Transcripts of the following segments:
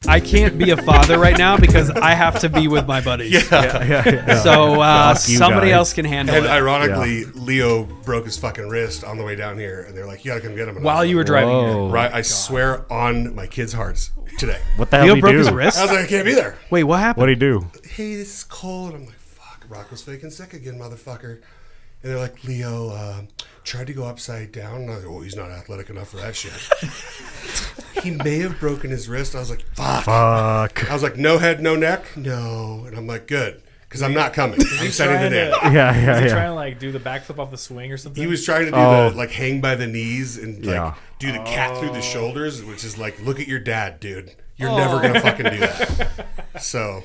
I can't be a father right now because I have to be with my buddies. Yeah. So somebody else can handle And it. ironically, Leo broke his fucking wrist on the way down here, and they're like, "You gotta come get him." And I While was you were like, driving here. Whoa. right? I swear on my kids' hearts today. What the hell Leo did he broke do? his wrist? I was like, "I can't be there." Wait, what happened? What did he do? Hey, this is cold. I'm like, "Fuck, Rocco's faking sick again, motherfucker." And they're like, "Leo tried to go upside down." And I was like, "Oh, he's not athletic enough for that shit." He may have broken his wrist. I was like, "Fuck." I was like, "No head, no neck, no." And I'm like, "Good." Because I'm not coming. I'm setting the dam. Was he trying to like do the backflip off the swing or something? He was trying to do the like hang by the knees and like do the cat through the Oh. shoulders, which is like, look at your dad, dude. You're never gonna fucking do that. So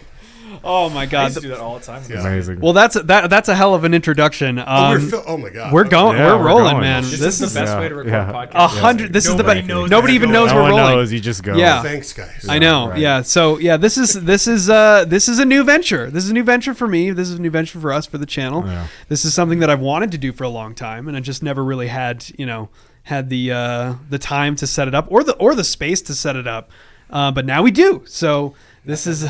Oh my I God. used to do that all the time. Yeah. Amazing. Well, that's a hell of an introduction. oh my god, We're going. Yeah, we're we're rolling, going. man. This is the best way to record yeah. a podcast. 100. This is the Nobody best. knows Nobody that even we're knows no we're one rolling. knows. You just go. Yeah. Thanks, guys. I know. Right. Yeah. So yeah, this is a new venture. This is a new venture for me. This is a new venture for us, for the channel. Yeah. This is something that I've wanted to do for a long time, and I just never really had the time to set it up or the space to set it up. But now we do. So this is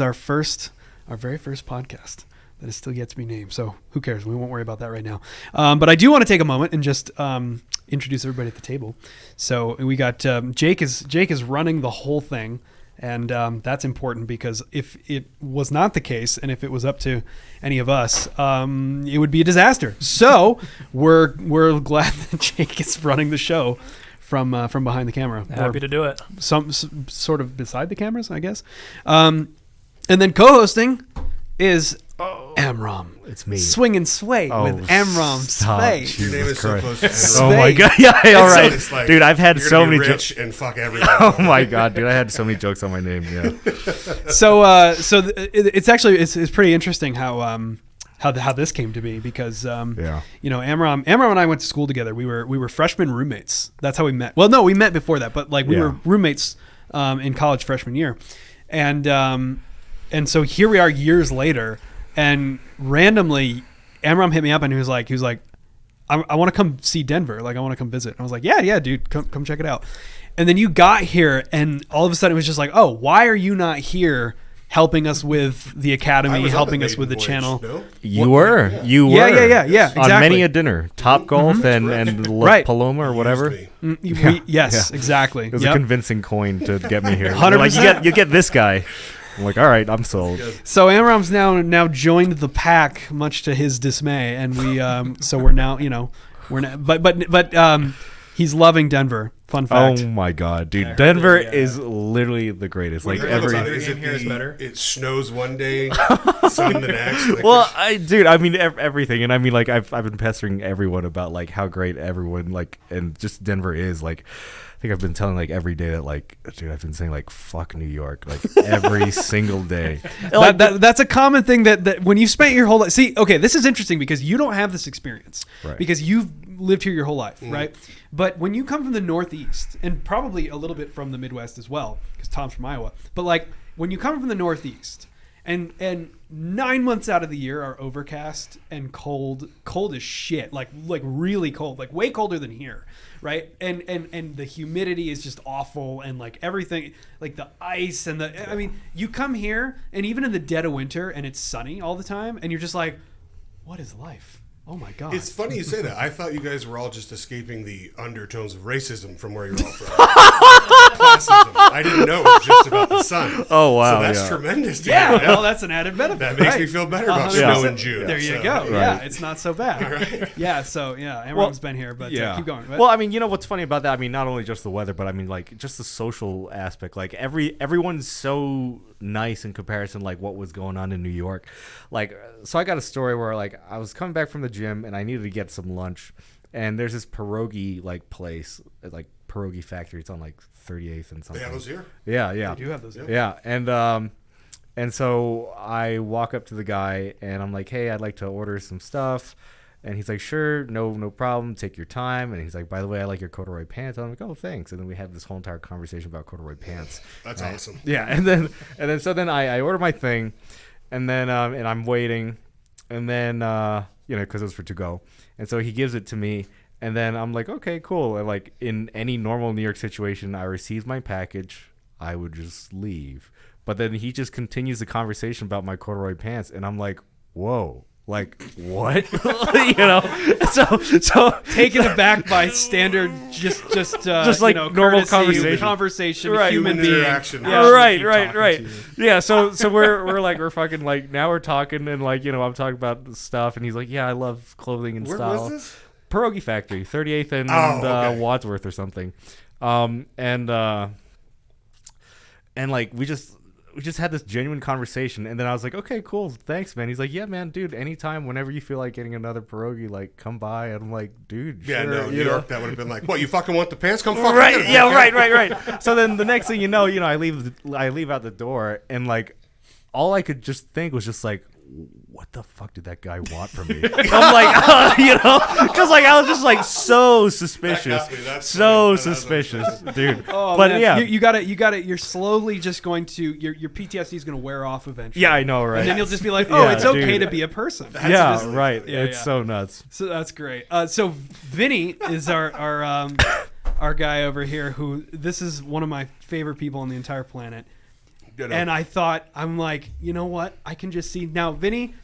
our very first podcast that is still yet to be named. So who cares? We won't worry about that right now. But I do want to take a moment and just introduce everybody at the table. So we got Jake is running the whole thing. And that's important because if it was not the case, and if it was up to any of us, it would be a disaster. So we're glad that Jake is running the show from behind the camera. Happy to do it. Some sort of beside the cameras, I guess. And then co-hosting is Amrom. It's me. Swing and Sway with Amrom Svay. Your name is so close to Oh Andrew. my god! Yeah, all right, It's like, dude. I've had you're so gonna be many rich jokes. and fuck everybody. Oh my god, dude! I had so many jokes on my name. Yeah. It's actually it's pretty interesting how this came to be because Amram and I went to school together. We were freshman roommates. That's how we met. Well, no, we met before that, but like we were roommates in college freshman year, and so here we are years later, and randomly Amram hit me up and he was like, I want to come see Denver. Like I want to come visit. And I was like, yeah, dude, come check it out. And then you got here, and all of a sudden it was just like, oh, why are you not here? Helping us with the academy, helping us with the channel. No? You were. Yeah, exactly. On many a dinner, Top Golf and Right. Paloma or whatever. Yes, exactly. It was a convincing coin to get me here. 100%. They're like, you get this guy. I'm like, all right, I'm sold. So Amram's now joined the pack, much to his dismay, and we so we're now but he's loving Denver. Fun fact. Oh my god, dude! Yeah, Denver yeah. is literally the greatest. Like Every every. is it here is better. It snows one day, sun the next. Like, Well, I mean everything, and I mean like I've been pestering everyone about like how great everyone like and just Denver is. Like I think I've been telling like every day that like dude I've been saying like fuck New York like every single day. That's a common thing that when you spent your whole life. See, okay, this is interesting because you don't have this experience because you've lived here your whole life, right? But when you come from the Northeast and probably a little bit from the Midwest as well, because Tom's from Iowa, but like when you come from the Northeast and 9 months out of the year are overcast and cold as shit, like really cold, like way colder than here, right? And the humidity is just awful, and like everything, like the ice and I mean, you come here and even in the dead of winter and it's sunny all the time, and you're just like, what is life? Oh my god! It's funny you say that. I thought you guys were all just escaping the undertones of racism from where you're all from. Classism. I didn't know it was just about the sun. Oh wow, So that's tremendous. To Yeah, me. well, that's an added benefit. That makes right? me feel better about 100%. snow in June. There you So, go. right. Yeah, it's not so bad. Yeah, so Amram's been here, but keep going. Well, I mean, you know what's funny about that? I mean, not only just the weather, but I mean, like, just the social aspect. Like, everyone's so nice in comparison, like, what was going on in New York. Like, so I got a story where, like, I was coming back from the gym, and I needed to get some lunch. And there's this pierogi, like, place, like, pierogi factory. It's on, like, 38th and something. They have those here? Yeah. They do have those. Yeah, and so I walk up to the guy, and I'm like, hey, I'd like to order some stuff. And he's like, sure, no problem. Take your time. And he's like, by the way, I like your corduroy pants. I'm like, oh, thanks. And then we have this whole entire conversation about corduroy pants. That's awesome. Yeah, and then I order my thing, and then and I'm waiting, and then because it was for to go, and so he gives it to me, and then I'm like, okay, cool. And like in any normal New York situation, I receive my package, I would just leave. But then he just continues the conversation about my corduroy pants, and I'm like, whoa. Like, what? So taken aback by standard, just like normal conversation, right. human being interaction. Yeah. Right. Yeah. So we're fucking like, now we're talking, and like, I'm talking about stuff, and he's like, yeah, I love clothing and Where style. was this? Pierogi Factory, 38th and okay. Wadsworth or something. And like we just had this genuine conversation, and then I was like, okay, cool, thanks, man. He's like, yeah, man, dude, anytime, whenever you feel like getting another pierogi, like, come by. And I'm like, dude, Yeah, sure, no, New York, that would have been like, what, you fucking want the pants? Come fucking right, get 'em, yeah, okay? right. So then the next thing you know, I leave out the door, and like, all I could just think was just like, what the fuck did that guy want from me? I'm like, because like I was just like so suspicious, suspicious, dude. Oh, but man. yeah, you got it. You're slowly just going to your PTSD is going to wear off eventually. yeah, I know, right? And then you'll just be like, oh, Yeah, it's okay dude. to be a person. Yeah, right. Yeah, It's yeah. so nuts. So that's great. So Vinny is our guy over here. Who this is one of my favorite people on the entire planet. And I thought, I'm like, you know what? I can just see now. Vinny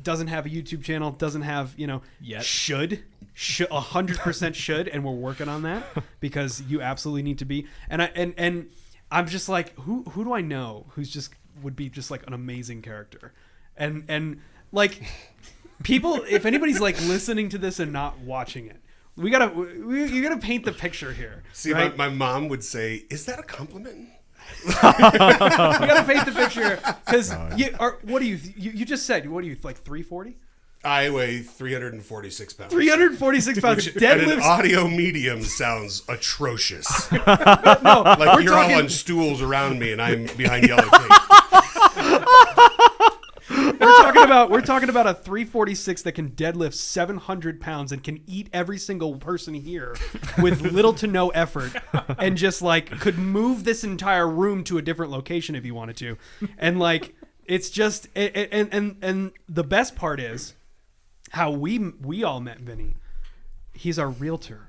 doesn't have a YouTube channel. Doesn't have Yet. should 100% should, and we're working on that because you absolutely need to be. And I'm just like, who do I know who's would be just like an amazing character, and like people, if anybody's like listening to this and not watching it, you gotta paint the picture here. See, right? my mom would say, is that a compliment? You gotta paint the picture because what do you just said? What are you like 340? I weigh 346 pounds. 346 pounds. Which, in an Deadlifts. audio medium sounds atrocious. No, Like you're talking- all on stools around me and I'm behind yellow tape. We're talking about a 346 that can deadlift 700 pounds and can eat every single person here with little to no effort, and just like could move this entire room to a different location if he wanted to, and like it's just and the best part is how we all met Vinny. He's our realtor.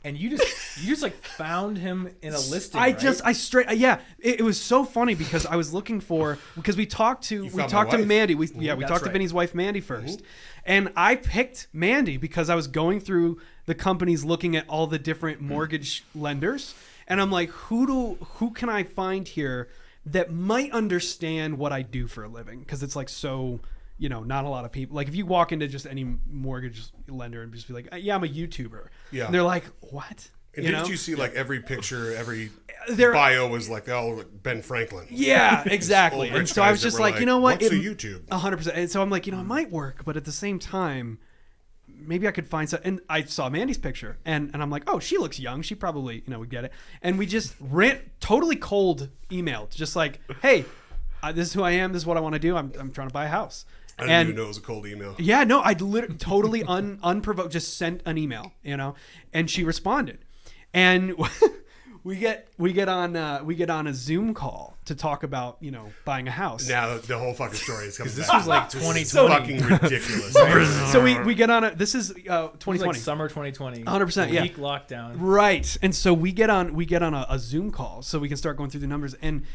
And you just like found him in a listing. It was so funny because I was looking because we talked to Mandy. We talked to right. Vinny's wife Mandy first, and I picked Mandy because I was going through the companies looking at all the different mortgage lenders, and I'm like, who can I find here that might understand what I do for a living? Because it's like so. Not a lot of people. Like if you walk into just any mortgage lender and just be like, yeah, I'm a YouTuber. Yeah. And they're like, what? And didn't you see like every picture, every bio was like, like Ben Franklin. Yeah, exactly. And so I was just like, you know what? What's a YouTube? 100%. And so I'm like, it might work, but at the same time, maybe I could find some. And I saw Mandy's picture, and I'm like, oh, she looks young. She probably, would get it. And we just totally cold emailed, just like, hey, this is who I am. This is what I want to do. I'm trying to buy a house. I didn't even know it was a cold email. Yeah, no, I literally totally unprovoked just sent an email, and she responded, and we get on a Zoom call to talk about buying a house. Now the whole fucking story is coming back. This was like 2020. This is fucking ridiculous. So we get on this is 2020, like summer 2020, 100%, yeah, week lockdown, right? And so we get on a Zoom call so we can start going through the numbers, and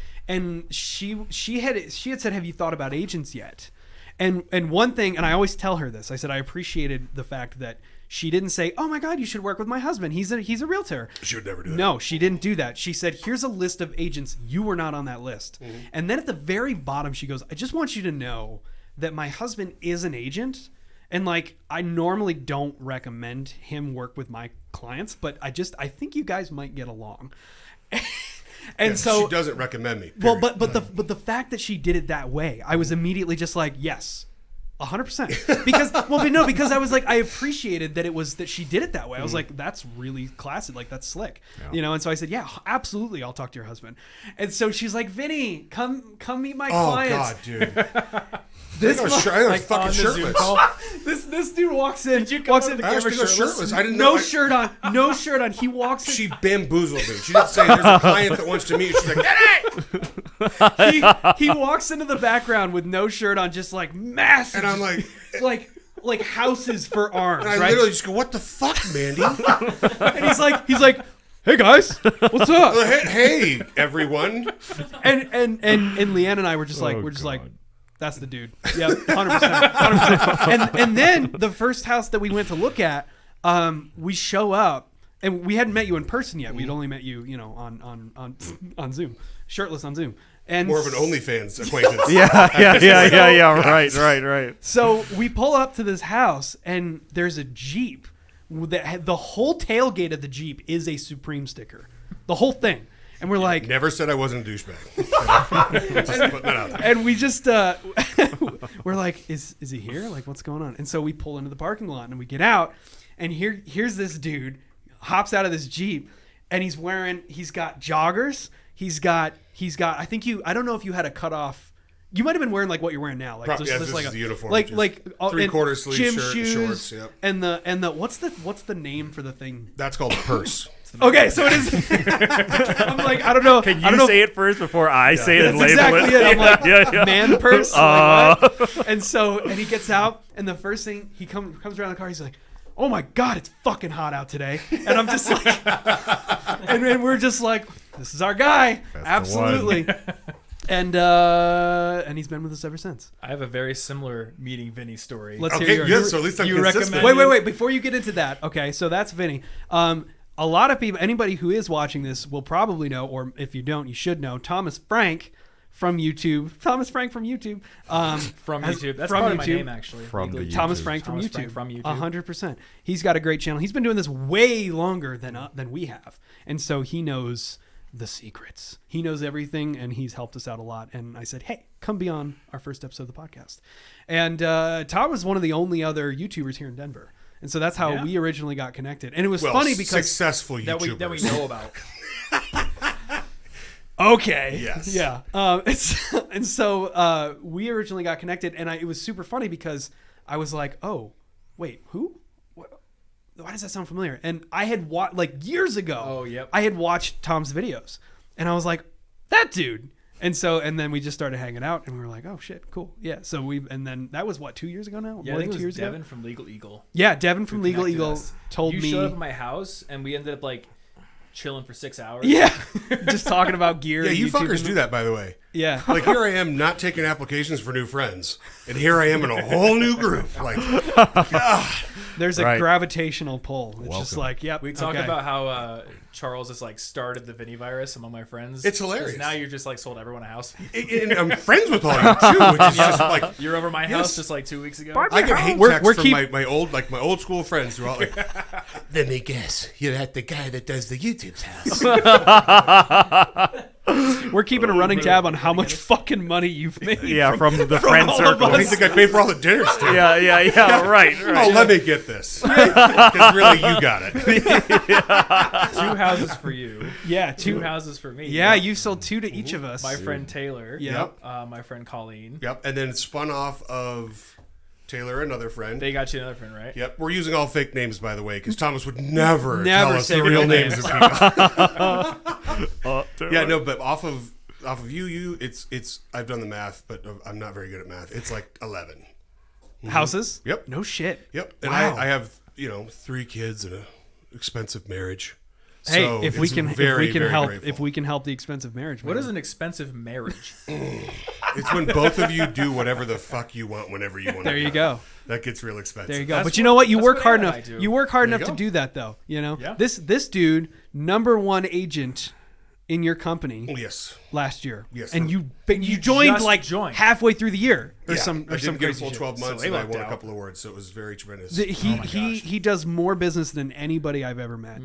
she had said, have you thought about agents yet? And one thing, and I always tell her this, I said I appreciated the fact that she didn't say, oh my God, you should work with my husband. He's a realtor. She would never do that. No, she didn't do that. She said, here's a list of agents. You were not on that list. Mm-hmm. And then at the very bottom, she goes, I just want you to know that my husband is an agent. And like, I normally don't recommend him work with my clients, but I think you guys might get along. And so she doesn't recommend me. Period. Well, but the fact that she did it that way, I was immediately just like, yes, 100%. Because I was like, I appreciated that she did it that way. I was like, that's really classy, like that's slick, And so I said, yeah, absolutely, I'll talk to your husband. And so she's like, Vinny, come meet my clients. Oh God, dude. This I was fucking shirtless. This dude walks in. Did you come on the I camera shirtless? I didn't know. No shirt on. He walks in. She bamboozled me. She didn't say there's a client that wants to meet you. She's like, get it! He walks into the background with no shirt on, just like massive. And I'm like, like houses for arms. And I right? literally just go, what the fuck, Mandy? And he's like, "Hey guys, what's up?" Hey, everyone. And Leanne and I were just like, that's the dude. Yeah, 100%. And then the first house that we went to look at, we show up, and we hadn't met you in person yet. We'd only met you, on Zoom, shirtless on Zoom. And More of an OnlyFans acquaintance. Right. So we pull up to this house, and there's a Jeep. The whole tailgate of the Jeep is a Supreme sticker. The whole thing. And we're like... Never said I wasn't a douchebag. Just putting that out there. And we just... we're like, is he here? Like, what's going on? And so we pull into the parking lot, and we get out, and here's this dude, hops out of this Jeep, and he's got joggers. He's got. I don't know if you had a cutoff. You might have been wearing like what you're wearing now, like This like is a the uniform. like 3/4 sleeve gym shirt, shoes, shorts. Yep. and the what's the name for the thing? That's called a purse. Okay, so it is. I'm like, I don't know. Can I don't you know say it first before I say it and That's label exactly it? it. I'm like, Yeah. man purse. Like, what? And he gets out, and the first thing he comes around the car, he's like, "Oh my god, it's fucking hot out today." And I'm just like, and we're just like, this is our guy, absolutely. And he's been with us ever since. I have a very similar meeting Vinny story. Let's Okay, hear yours. good. So at least I'm you consistent. recommend- Wait. Before you get into that, okay, so that's Vinny. A lot of people, anybody who is watching this will probably know, or if you don't, you should know, Thomas Frank from YouTube. From YouTube. That's from probably my YouTube. name, actually. From the Thomas YouTube. Frank from Thomas YouTube. Frank from YouTube. 100%. He's got a great channel. He's been doing this way longer than we have. And so he knows the secrets. He knows everything, and he's helped us out a lot. And I said, hey, come be on our first episode of the podcast. And Tom was one of the only other YouTubers here in Denver. And so that's how we originally got connected. And it was funny because... Successful YouTubers. that we know about. Okay. Yes. Yeah. And so we originally got connected, and it was super funny because I was like, "Oh, wait, who? What? Why does that sound familiar?" And I had watched years ago. Oh, yep. I had watched Tom's videos, and I was like, "That dude." And then we just started hanging out, and we were like, "Oh shit, cool, yeah." So and then that was 2 years ago now. Yeah, More I think than it 2 was years Devin ago. from Legal Eagle. Yeah, Devin from Legal Connected Eagle us. told me. You showed up at my house, and we ended up like chilling for 6 hours. Yeah, just talking about gear. Yeah, and you YouTube fuckers and- do that, by the way. Yeah. Like, here I am not taking applications for new friends, and here I am in a whole new group. Like, There's a Right. gravitational pull. It's just Welcome. like, yep. We talk okay. about how Charles has like started the Vinny virus among my friends. It's hilarious. 'Cause now you're just like sold everyone a house. and I'm friends with all you too, which is just like You're over my Yes. house just like 2 weeks ago. I get hate We're texts from keep- my old school friends who are all like, "Let me guess, you're at the guy that does the YouTube's house." We're keeping a running tab on how much fucking money you've made. Yeah, from the friend all of circle. I think I paid for all the dinners too. Yeah, right. Oh, let me get this. Because really, you got it. 2 houses for you. Yeah, 2 houses for me. Yeah, you sold 2 to each of us. My friend Taylor. Yep. My friend Colleen. Yep. And then it spun off of Taylor, another friend. They got you another friend, right? Yep. We're using all fake names, by the way, because Thomas would never Never tell us say the real real names names. of people. Yeah, no, but off of you, it's. I've done the math, but I'm not very good at math. It's like 11. Houses? Yep. No shit. Yep. And Wow. I have 3 kids and a expensive marriage. Hey, So if we it's can very, very help grateful. if we can help the expensive marriage. What man. is an expensive marriage? It's when both of you do whatever the fuck you want whenever you want. There you go. That gets real expensive. There you go. That's But you know what? You that's work what hard Anna and enough. I do. You work hard There enough you to go. do that, though. You know, Yeah. this dude, #1 agent in your company Yes. last year. Yes. And you joined just like joined. halfway through the year or Yeah, some I or some didn't get a crazy full shit. 12 months, So and they I won lucked a out. couple awards, so it was very tremendous. He does more business than anybody I've ever met.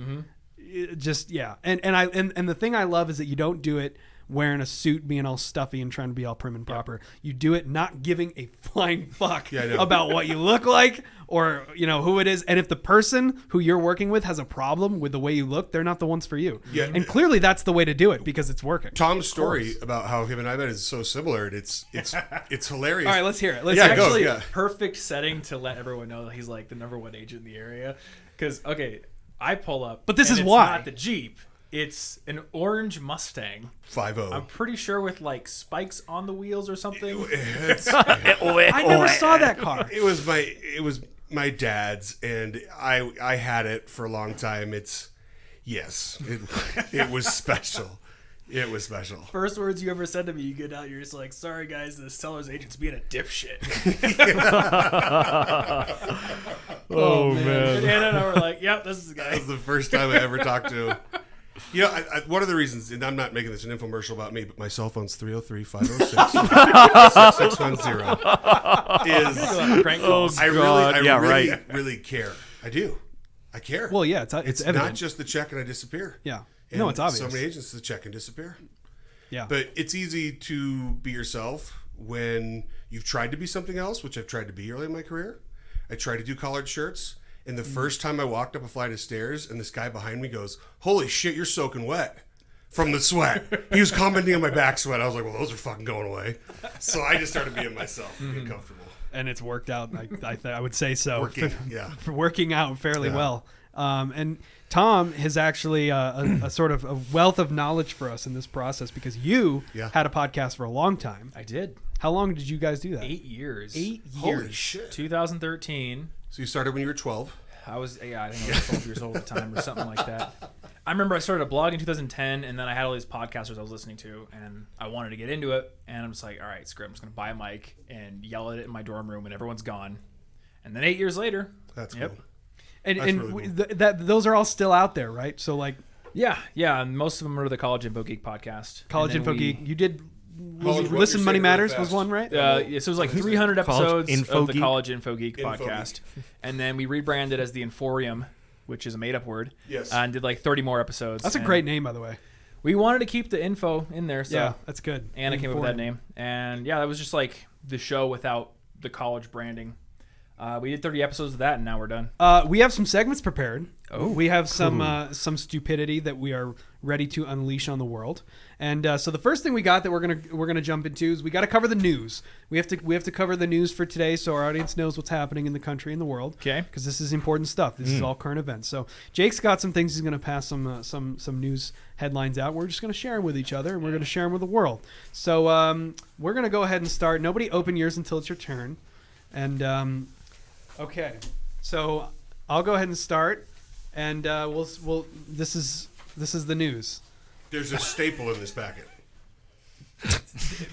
Just yeah, and the thing I love is that you don't do it wearing a suit, being all stuffy and trying to be all prim and proper. You do it not giving a flying fuck Yeah, I know. about what you look like or who it is. And if the person who you're working with has a problem with the way you look, they're not the ones for you. Yeah. And clearly that's the way to do it because it's working. Tom's story about how him and I met is so similar, and it's hilarious. All right, let's hear it. Let's Yeah, hear it. go. Actually, yeah. perfect setting to let everyone know that he's like the #1 agent in the area. Because I pull up, But this and is it's why. not the Jeep. It's an orange Mustang. 5-0. I'm pretty sure with like spikes on the wheels or something. I never saw that car. It was my dad's, and I had it for a long time. Yes, it was special. It was special. First words you ever said to me, you get out, you're just like, sorry guys, the seller's agent's being a dipshit. Oh, man. And Anna and I were like, yep, this is the That guy. was the first time I ever talked to. You know, one of the reasons, and I'm not making this an infomercial about me, but my cell phone's 303-506-6610 is Prank calls. I really care. I do. I care. Well, yeah, it's evident. not just the check and I disappear. Yeah. And No, it's obvious. So many agents, the check and disappear. Yeah. But it's easy to be yourself when you've tried to be something else, which I've tried to be early in my career. I tried to do collared shirts. And the first time I walked up a flight of stairs and this guy behind me goes, holy shit, you're soaking wet from the sweat. He was commenting on my back sweat. I was like, well, those are fucking going away. So I just started being myself, being comfortable. And it's worked out. I would say so. Working Working out fairly well. And Tom has actually a sort of a wealth of knowledge for us in this process because you had a podcast for a long time. I did. How long did you guys do that? 8 years. 8 years. Holy shit. 2013. So you started when you were 12? I think I was 12 years old at the time or something like that. I remember I started a blog in 2010, and then I had all these podcasters I was listening to, and I wanted to get into it, and I'm just like, all right, screw it. I'm just going to buy a mic and yell at it in my dorm room when everyone's gone. And then 8 years later. That's cool. And really cool. those are all still out there, right? So like, Yeah, and most of them are the College Info Geek podcast. College And then Info Geek, you did. College, what Listen you're Money saying really Matters fast. was one, right? So it was like 300 episodes Info of the Geek? College Info Geek Info podcast. Geek. And then we rebranded as the Inforium, which is a made-up word. Yes. And did like 30 more episodes. That's a And great name, by the way. We wanted to keep the info in there, so Yeah, that's good. Anna came up with that name. And yeah, that was just like the show without the college branding. We did 30 episodes of that, and now we're done. We have some segments prepared. Oh, we have some stupidity that we are ready to unleash on the world. And so the first thing we got that we're gonna jump into is we got to cover the news. We have to cover the news for today, so our audience knows what's happening in the country and the world. Okay. Because this is important stuff. This is all current events. So Jake's got some things. He's gonna pass some news headlines out. We're just gonna share them with each other, and we're gonna share them with the world. So we're gonna go ahead and start. Nobody open yours until it's your turn. And okay, so I'll go ahead and start, and we'll. This is the news. There's a staple in this packet.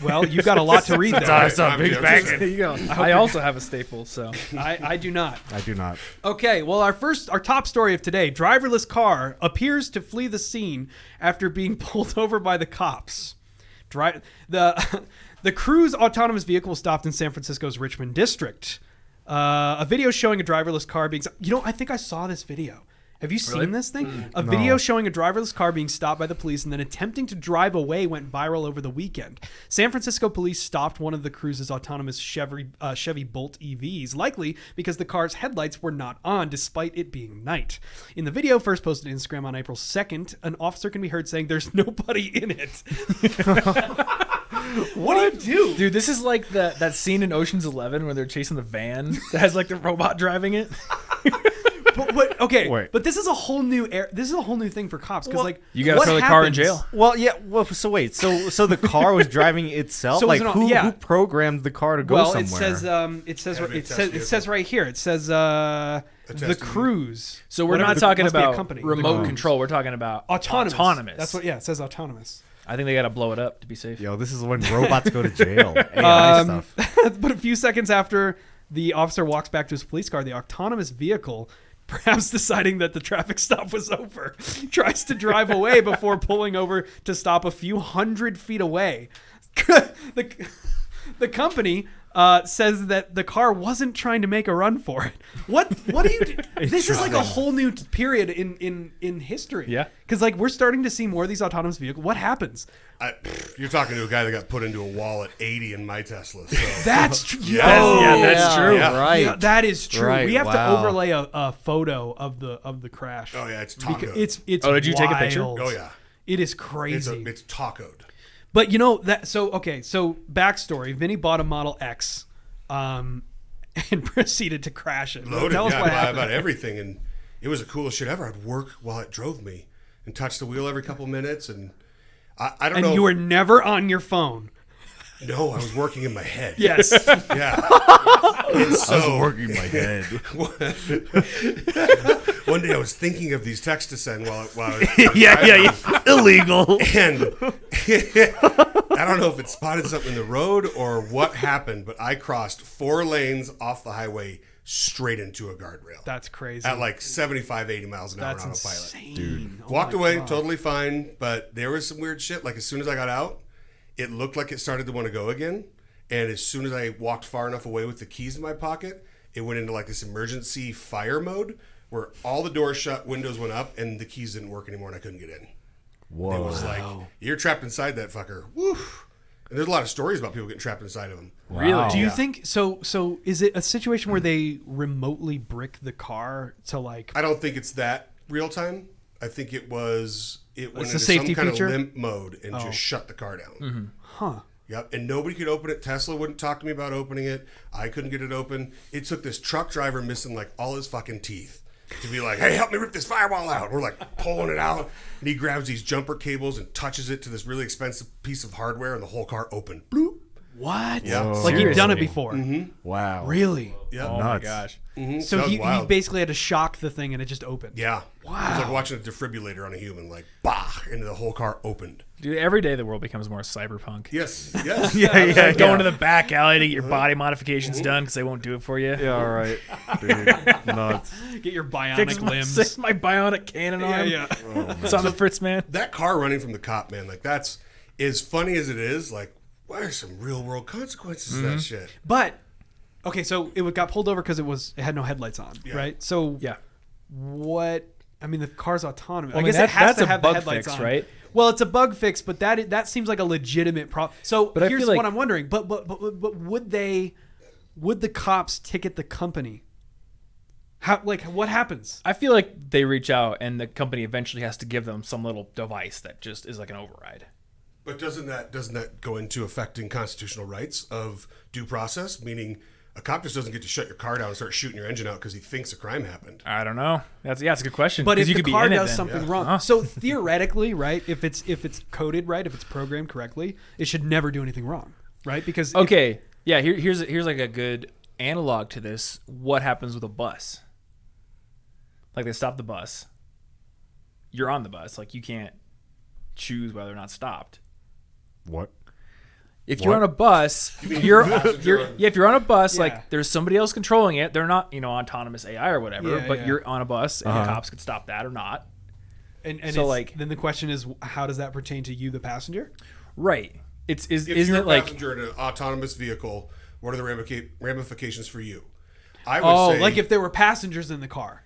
Well, you've got a lot to read there. That's a I'm big joking. packet. There you go. I also have a staple, so. I do not. I do not. Okay, well, our top story of today: driverless car appears to flee the scene after being pulled over by the cops. The Cruise autonomous vehicle was stopped in San Francisco's Richmond district. A video showing a driverless car being... I think I saw this video. Have you seen this thing? A video showing a driverless car being stopped by the police and then attempting to drive away went viral over the weekend. San Francisco police stopped one of the Cruise's autonomous Chevy Bolt EVs, likely because the car's headlights were not on despite it being night. In the video, first posted on Instagram on April 2nd, an officer can be heard saying, "There's nobody in it." What do you do? Dude, this is like that scene in Ocean's 11 where they're chasing the van that has like the robot driving it. But this is a whole new this is a whole new thing for cops because You gotta throw the car in jail. Well, yeah. Well, so wait. So the car was driving itself. So like was it who programmed the car to go somewhere? it says right here. It says the Cruise. So we're not talking about remote control. We're talking about autonomous. That's what. Yeah, it says autonomous. I think they got to blow it up to be safe. Yo, this is when robots go to jail. AI stuff. But a few seconds after the officer walks back to his police car, the autonomous vehicle, perhaps deciding that the traffic stop was over, tries to drive away before pulling over to stop a few 100 feet away. The company says that the car wasn't trying to make a run for it. What do you do? This is like a whole new period in history. Yeah. Because we're starting to see more of these autonomous vehicles. What happens? You're talking to a guy that got put into a wall at 80 in my Tesla. So. That's true. That's true. Yeah. Right. Yeah, that is true. Right, We have to wow. overlay a photo of the crash. Oh yeah, it's tacoed. It's Oh, did you take a picture? wild. Oh yeah, It is crazy. it's tacoed. But so backstory: Vinny bought a Model X, and proceeded to crash it. Loaded, Tell us what happened. about everything, and it was the coolest shit ever. I'd work while it drove me and touch the wheel every couple minutes, and I don't know. And you were never on your phone. No, I was working in my head. Yes. Yeah. And so, I was working my head. one day I was thinking of these texts to send while I was yeah. Illegal. And I don't know if it spotted something in the road or what happened, but I crossed 4 lanes off the highway straight into a guardrail. That's crazy. At like 75, 80 miles an hour That's on autopilot. insane. Dude. Oh Walked my away, God. totally fine, but there was some weird shit. Like as soon as I got out, it looked like it started to want to go again. And as soon as I walked far enough away with the keys in my pocket, it went into like this emergency fire mode where all the doors shut, windows went up, and the keys didn't work anymore and I couldn't get in. Whoa. It was like, you're trapped inside that fucker. Woo. And there's a lot of stories about people getting trapped inside of them. Really? Do you Yeah. think so? So is it a situation where they remotely brick the car to like? I don't think it's that real time. I think it went a into safety some kind feature? of limp mode and just shut the car down. Huh? Yep. And nobody could open it. Tesla wouldn't talk to me about opening it. I couldn't get it open. It took this truck driver missing like all his fucking teeth to be like, hey, help me rip this firewall out. We're like pulling it out. And he grabs these jumper cables and touches it to this really expensive piece of hardware and the whole car opened. Bloop. What? Yeah. Like you've done it Seriously? before. Wow. Really? Yeah. Oh my Nuts. gosh. So That was he wild. basically had to shock the thing and it just opened. Yeah. Wow. It was like watching a defibrillator on a human, like, bah, and the whole car opened. Dude, every day the world becomes more cyberpunk. Yes. Yes. Yeah. Going to the back alley to get your body modifications done because they won't do it for you. Yeah, all right. Dude, nuts. Get your bionic Fix limbs. my bionic cannon Yeah, arm. yeah. It's on the Fritz, man. That car running from the cop, man, like, that's as funny as it is. Like, what are some real world consequences of that shit? But okay, so it got pulled over because it had no headlights on, Yeah. right? So Yeah. what? I mean, the car's autonomous. Well, I I guess mean, it has that's to a have bug the headlights fix, on, right? Well, it's a bug fix, but that seems like a legitimate problem. So But I here's feel like- what I'm wondering: but would the cops ticket the company? How, like, what happens? I feel like they reach out and the company eventually has to give them some little device that just is like an override. But doesn't that go into affecting constitutional rights of due process? Meaning, a cop just doesn't get to shut your car down and start shooting your engine out because he thinks a crime happened. I don't know. That's a good question. But 'cause if you the could be car in it does then. something Yeah. wrong, Huh. so theoretically, right? If it's coded right, if it's programmed correctly, it should never do anything wrong, right? Because Okay, yeah. Here's like a good analog to this. What happens with a bus? Like they stop the bus. You're on the bus. Like you can't choose whether or not stopped. What? If you're on a bus, you're passenger. if you're on a bus, Yeah. like there's somebody else controlling it. They're not, autonomous AI or whatever, Yeah, but yeah. you're on a bus and the cops could stop that or not. and so, it's- like- then the question is, how does that pertain to you, the passenger? Right. If Isn't you're it a like passenger in an autonomous vehicle, what are the ramifications for you? I would Oh, say, like if there were passengers in the car,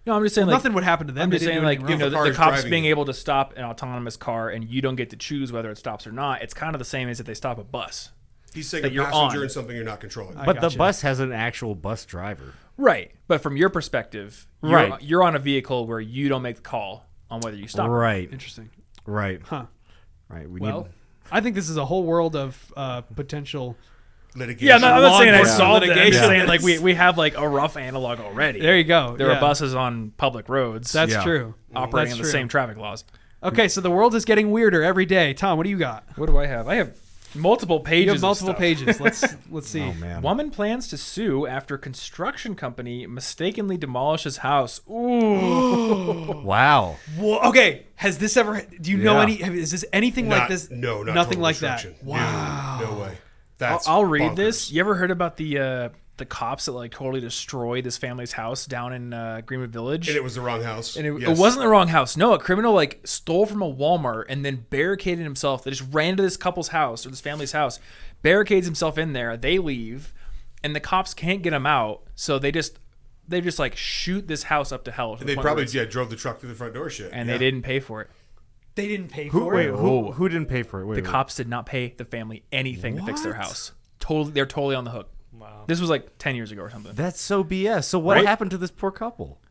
no, I'm just saying nothing would happen to them. I'm They just didn't saying do like, anything wrong. the car the is cops driving being you. able to stop an autonomous car and you don't get to choose whether it stops or not. It's kind of the same as if they stop a bus. he's saying that a you're passenger on. in something you're not controlling. I But the gotcha. bus has an actual bus driver. Right. But from your perspective, Right. you're on a vehicle where you don't make the call on whether you stop. Right. Interesting. Right. Huh. Right. We Well, need. I think this is a whole world of potential. Litigation. Yeah, I'm not Law saying I enforcement solved it. I'm just litigation. saying like we have like a rough analog already. There you go. There Yeah. are buses on public roads That's Yeah. true. operating That's on the true. same traffic laws. Okay, so the world is getting weirder every day. Tom, what do you got? What do I have? I have multiple pages. You have of multiple stuff. pages. Let's see. Oh man. Woman plans to sue after construction company mistakenly demolishes house. Ooh. Wow. Well, okay, has this ever? Do you know Yeah. any? Is this anything like this? No, not nothing total like that. destruction. Wow. No way. That's I'll read bonkers. this. You ever heard about the cops that like totally destroyed this family's house down in Greenwood Village? And it was the wrong house. And it Yes. wasn't the wrong house. No, a criminal like stole from a Walmart and then barricaded himself. They just ran to this couple's house or this family's house, barricades himself in there. They leave, and the cops can't get him out. So they just like shoot this house up to hell. to And the they point probably where it's- drove the truck through the front door shit. and Yeah. they didn't pay for it. They didn't pay Who? for Wait. it. Who didn't pay for it? Wait, The wait. cops did not pay the family anything to fix their What? house. They're totally on the hook. Wow. This was like 10 years ago or something. That's so BS. So what Right? happened to this poor couple?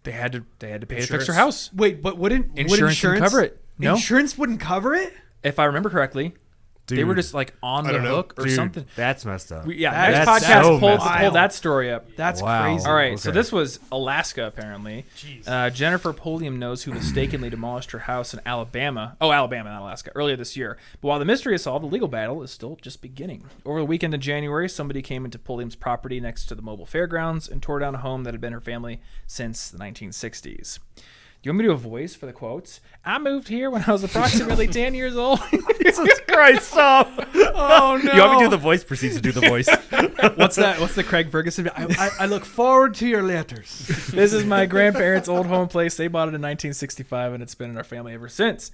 They had to pay to fix Insurance. their house. Wait, but wouldn't Insurance didn't cover it. No. Insurance wouldn't cover it. If I remember correctly, They were just like on the hook or Dude, something. That's messed up. Next That's podcast so pulled messed that story up. That's Wow. crazy. All right, Okay. so this was Alaska, apparently. Jennifer Pulliam knows who mistakenly demolished her house in Alabama. Oh, Alabama, not Alaska, earlier this year. But while the mystery is solved, the legal battle is still just beginning. Over the weekend in January, somebody came into Pulliam's property next to the mobile fairgrounds and tore down a home that had been her family since the 1960s. Do you want me to do a voice for the quotes? I moved here when I was approximately 10 years old. Jesus Christ, stop. Oh no! You want me to do the voice? Proceeds to do the voice. What's that? What's the Craig Ferguson? I look forward to your letters. This is my grandparents' old home place. They bought it in 1965, and it's been in our family ever since.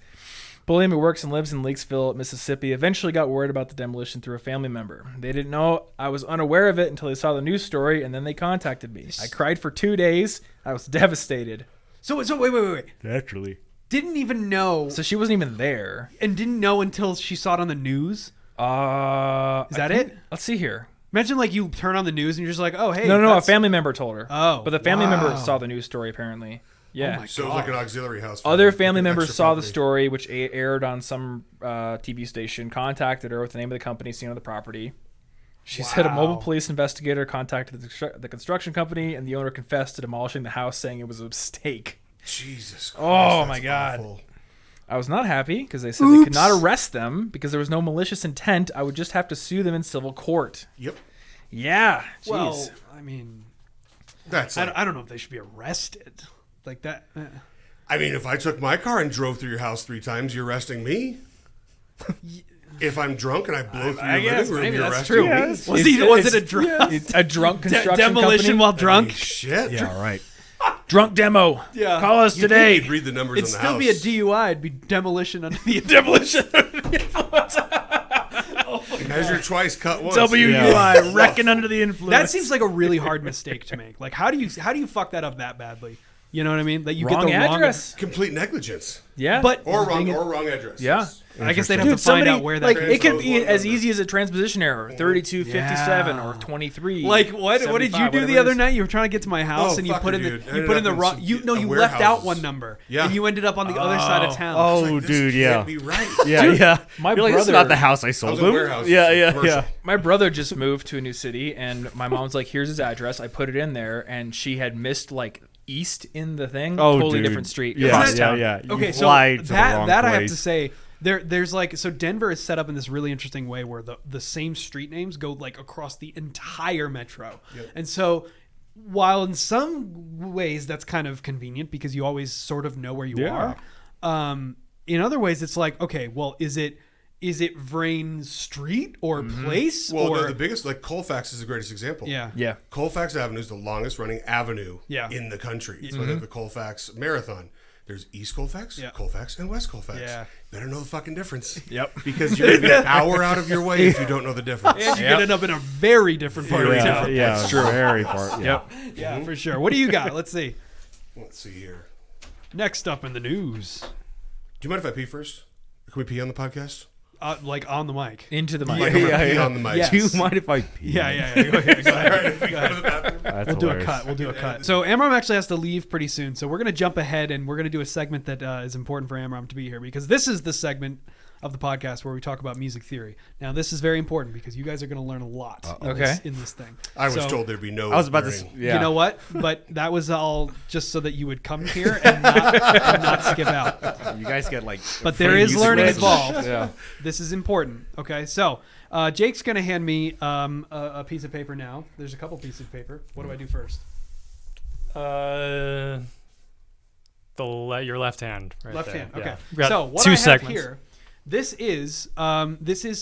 Pulliam, who works and lives in Leakesville, Mississippi, eventually got word about the demolition through a family member. They didn't know I was unaware of it until they saw the news story, and then they contacted me. I cried for 2 days. I was devastated. So wait. Naturally. Didn't even know, So she wasn't even there. and didn't know until she saw it on the news. Is that it? Let's see here. Imagine like you turn on the news and you're just like, oh hey. No, a that's- family member told her. Oh, But the family member wow. saw the news story, apparently. Yeah. my So it was like an auxiliary house. for Other the family members extra saw the property. story, which aired on some TV station, contacted her with the name of the company, scene of the property. She said a mobile police investigator contacted the construction company, and the owner confessed to demolishing the house, saying it was a mistake. Jesus Christ, Oh, that's my God. awful. I was not happy because they said they could not arrest them because there was no malicious intent. I would just have to sue them in civil court. Yep. Yeah. Jeez. Well, I mean, That's like, I don't know if they should be arrested like that. I mean, if I took my car and drove through your house 3 times, you're arresting me? If I'm drunk and I blow through your living room, you're arresting me? Was it a drunk It's a drunk construction demolition company? while I drunk? mean, shit. Yeah, right. Drunk demo. Yeah. Call us You'd today. read the numbers It'd on the still house. be a DUI. It'd be demolition under the Demolition. Measure twice, cut once. WUI. Wrecking under the influence. That seems like a really hard mistake to make. Like, how do you fuck that up that badly? You know what I mean? That you wrong get the address. Complete negligence. Yeah. but Or wrong address. Yeah. Yes. I guess they'd have Dude, to find somebody out where that. like it could transpose be one as number. easy as a transposition error, 3257 Yeah. or 23. Like what? What did you 75, do the whatever other it is. night? You were trying to get to my house Oh, and you fuck put it, in the dude. I you ended put in up the in wrong. some- You left warehouses. out one number. Yeah. And you ended up on the other side of town. Oh, Like, this dude, can't yeah. be right. Yeah, Dude, yeah. my You're like, this is brother- not the house I I sold was in him. warehouses. Yeah, yeah, Commercial. yeah. My brother just moved to a new city, and my mom's like, "Here's his address." I put it in there, and she had missed like east in the thing. Oh, totally dude. different street. Yeah, across yeah, town. yeah. You Okay, so fly to the wrong that I have place. to say, there's like, so Denver is set up in this really interesting way where the same street names go like across the entire metro. Yep. And so while in some ways that's kind of convenient because you always sort of know where you Yeah. are, in other ways it's like, okay, well, is it Vrain Street or place Well, or the biggest, like Colfax is the greatest example. yeah. Yeah. Colfax Avenue is the longest running avenue Yeah. in the country. It's like the Colfax Marathon. There's East Colfax, Yeah. Colfax, and West Colfax. Yeah. Better know the fucking difference. Yep. Because you're going to be an hour out of your way if you don't know the difference. And you're gonna end up in a very different part of Very town. different. Yeah, That's true. Very far. Yeah. Yeah, for sure. What do you got? Let's see. Let's see here. Next up in the news, Do you mind if I pee first? Can we pee on the podcast? like on the mic. Into the mic. Like I'm gonna pee yeah. on the mic. Yes. Do you mind if I pee? Yeah. Go ahead. Go ahead. That's We'll do a hilarious. cut. We'll do a cut. So Amram actually has to leave pretty soon. So we're going to jump ahead and we're going to do a segment that is important for Amram to be here because this is the segment of the podcast where we talk about music theory. Now this is very important because you guys are going to learn a lot in this thing. I was So, told there'd be no. I was about to. learning. Yeah. You know what? But that was all just so that you would come here and not skip out. You guys get like. But there free is music learning lessons. involved. Yeah. This is important. Okay, so Jake's going to hand me a piece of paper now. There's a couple pieces of paper. What do I do first? Your left hand. Right Left there. hand. Yeah. Okay. We got So what two I have segments. here, this is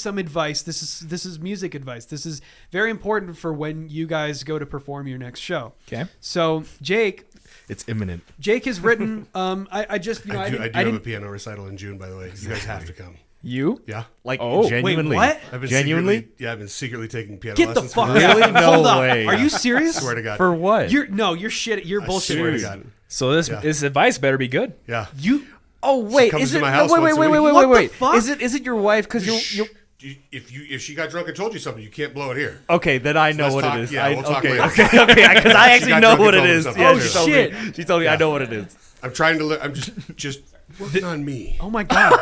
some advice. This is music advice. This is very important for when you guys go to perform your next show. Okay. So Jake It's imminent. has written. I just I do have a didn't. piano recital in June, by the way. You guys have to come. You? Yeah. Like Oh, genuinely. wait, what? I've been Genuinely? secretly- I've been secretly taking piano Get the lessons. fuck for out! Really? No Hold up. way. Are you serious? Swear to God. For what? You're shit. You're bullshit. Swear to God. So this advice better be good. Yeah. You. Oh wait, comes is to it? my No, house wait, once a wait, week. wait, What the wait. fuck? Is it your wife? Because you. If she got drunk and told you something, you can't blow it here. Okay, then I know Let's what talk- it is. yeah, we'll talk okay, later. okay, because I She actually got know drunk what and it told him is. something. Yeah, Oh, she told shit. me. She told me I know what it is. I'm trying to. I'm just Working on me. Oh my god,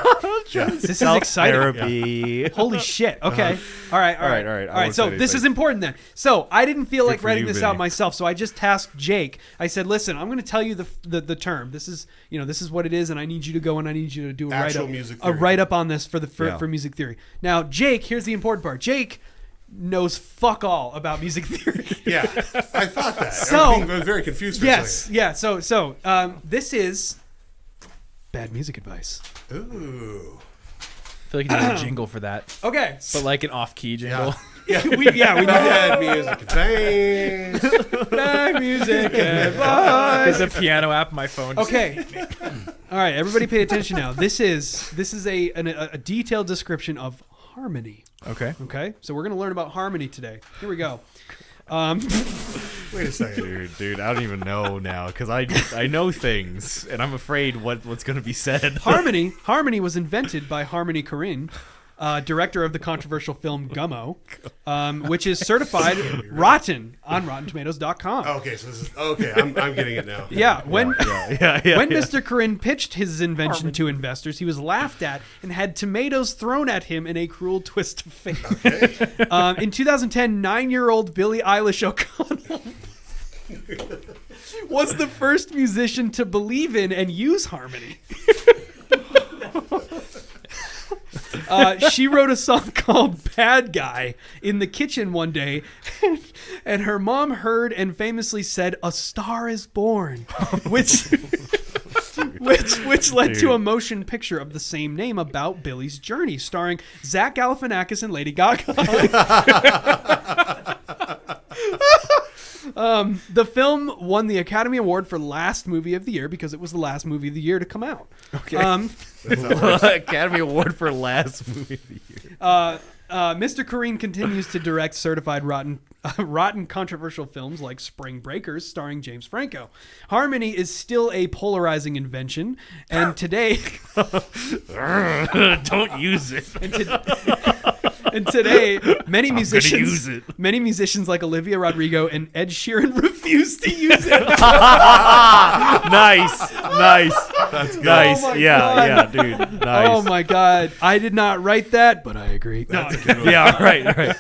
this is exciting. Therapy. Holy shit. Okay. All right. All right. So this is important then. So I didn't feel like for writing you, this out Vinny. myself. So I just tasked Jake. I said, listen, I'm going to tell you the term. This is what it is, and I need you to go and I need you to do Actual music a theory. write up on this for Yeah. music theory. Now, Jake, here's the important part. Jake knows fuck all about music theory. Yeah, I thought that. So- I was very confused for a Yes. Yeah. So this is bad music advice. second. Ooh. I feel like you need a jingle for that, Okay. but like an off-key jingle. Yeah. we need Bad music advice. bad music There's advice. a piano app on my phone. Okay. All right, everybody pay attention now. This is a detailed description of harmony. Okay. Okay? So we're going to learn about harmony today. Here we go. Wait a second. Dude, I don't even know now because I know things and I'm afraid what's going to be said. Harmony was invented by Harmony Korine, director of the controversial film Gummo, which is certified rotten on RottenTomatoes.com. Okay, so this is okay. I'm getting it now. Yeah, when Yeah. Mr. Korine pitched his invention to investors, he was laughed at and had tomatoes thrown at him in a cruel twist of fate. In 2010, 9-year-old Billie Eilish O'Connell was the first musician to believe in and use harmony. She wrote a song called Bad Guy in the kitchen one day, and her mom heard and famously said, "A Star is Born," which led to a motion picture of the same name about Billy's journey, starring Zach Galifianakis and Lady Gaga. The film won the Academy Award for Last Movie of the Year because it was the last movie of the year to come out. Okay. Academy Award for last movie of the year. Mr. Korine continues to direct certified rotten controversial films like Spring Breakers starring James Franco. Harmony is still a polarizing invention, and today Don't use it. and today many musicians use it. many musicians like Olivia Rodrigo and Ed Sheeran refuse to use it. Nice. That's good. Nice. Oh my yeah, God. dude. Nice. Oh my god, I did not write that, but I agree. No. That's a good one. Yeah, right.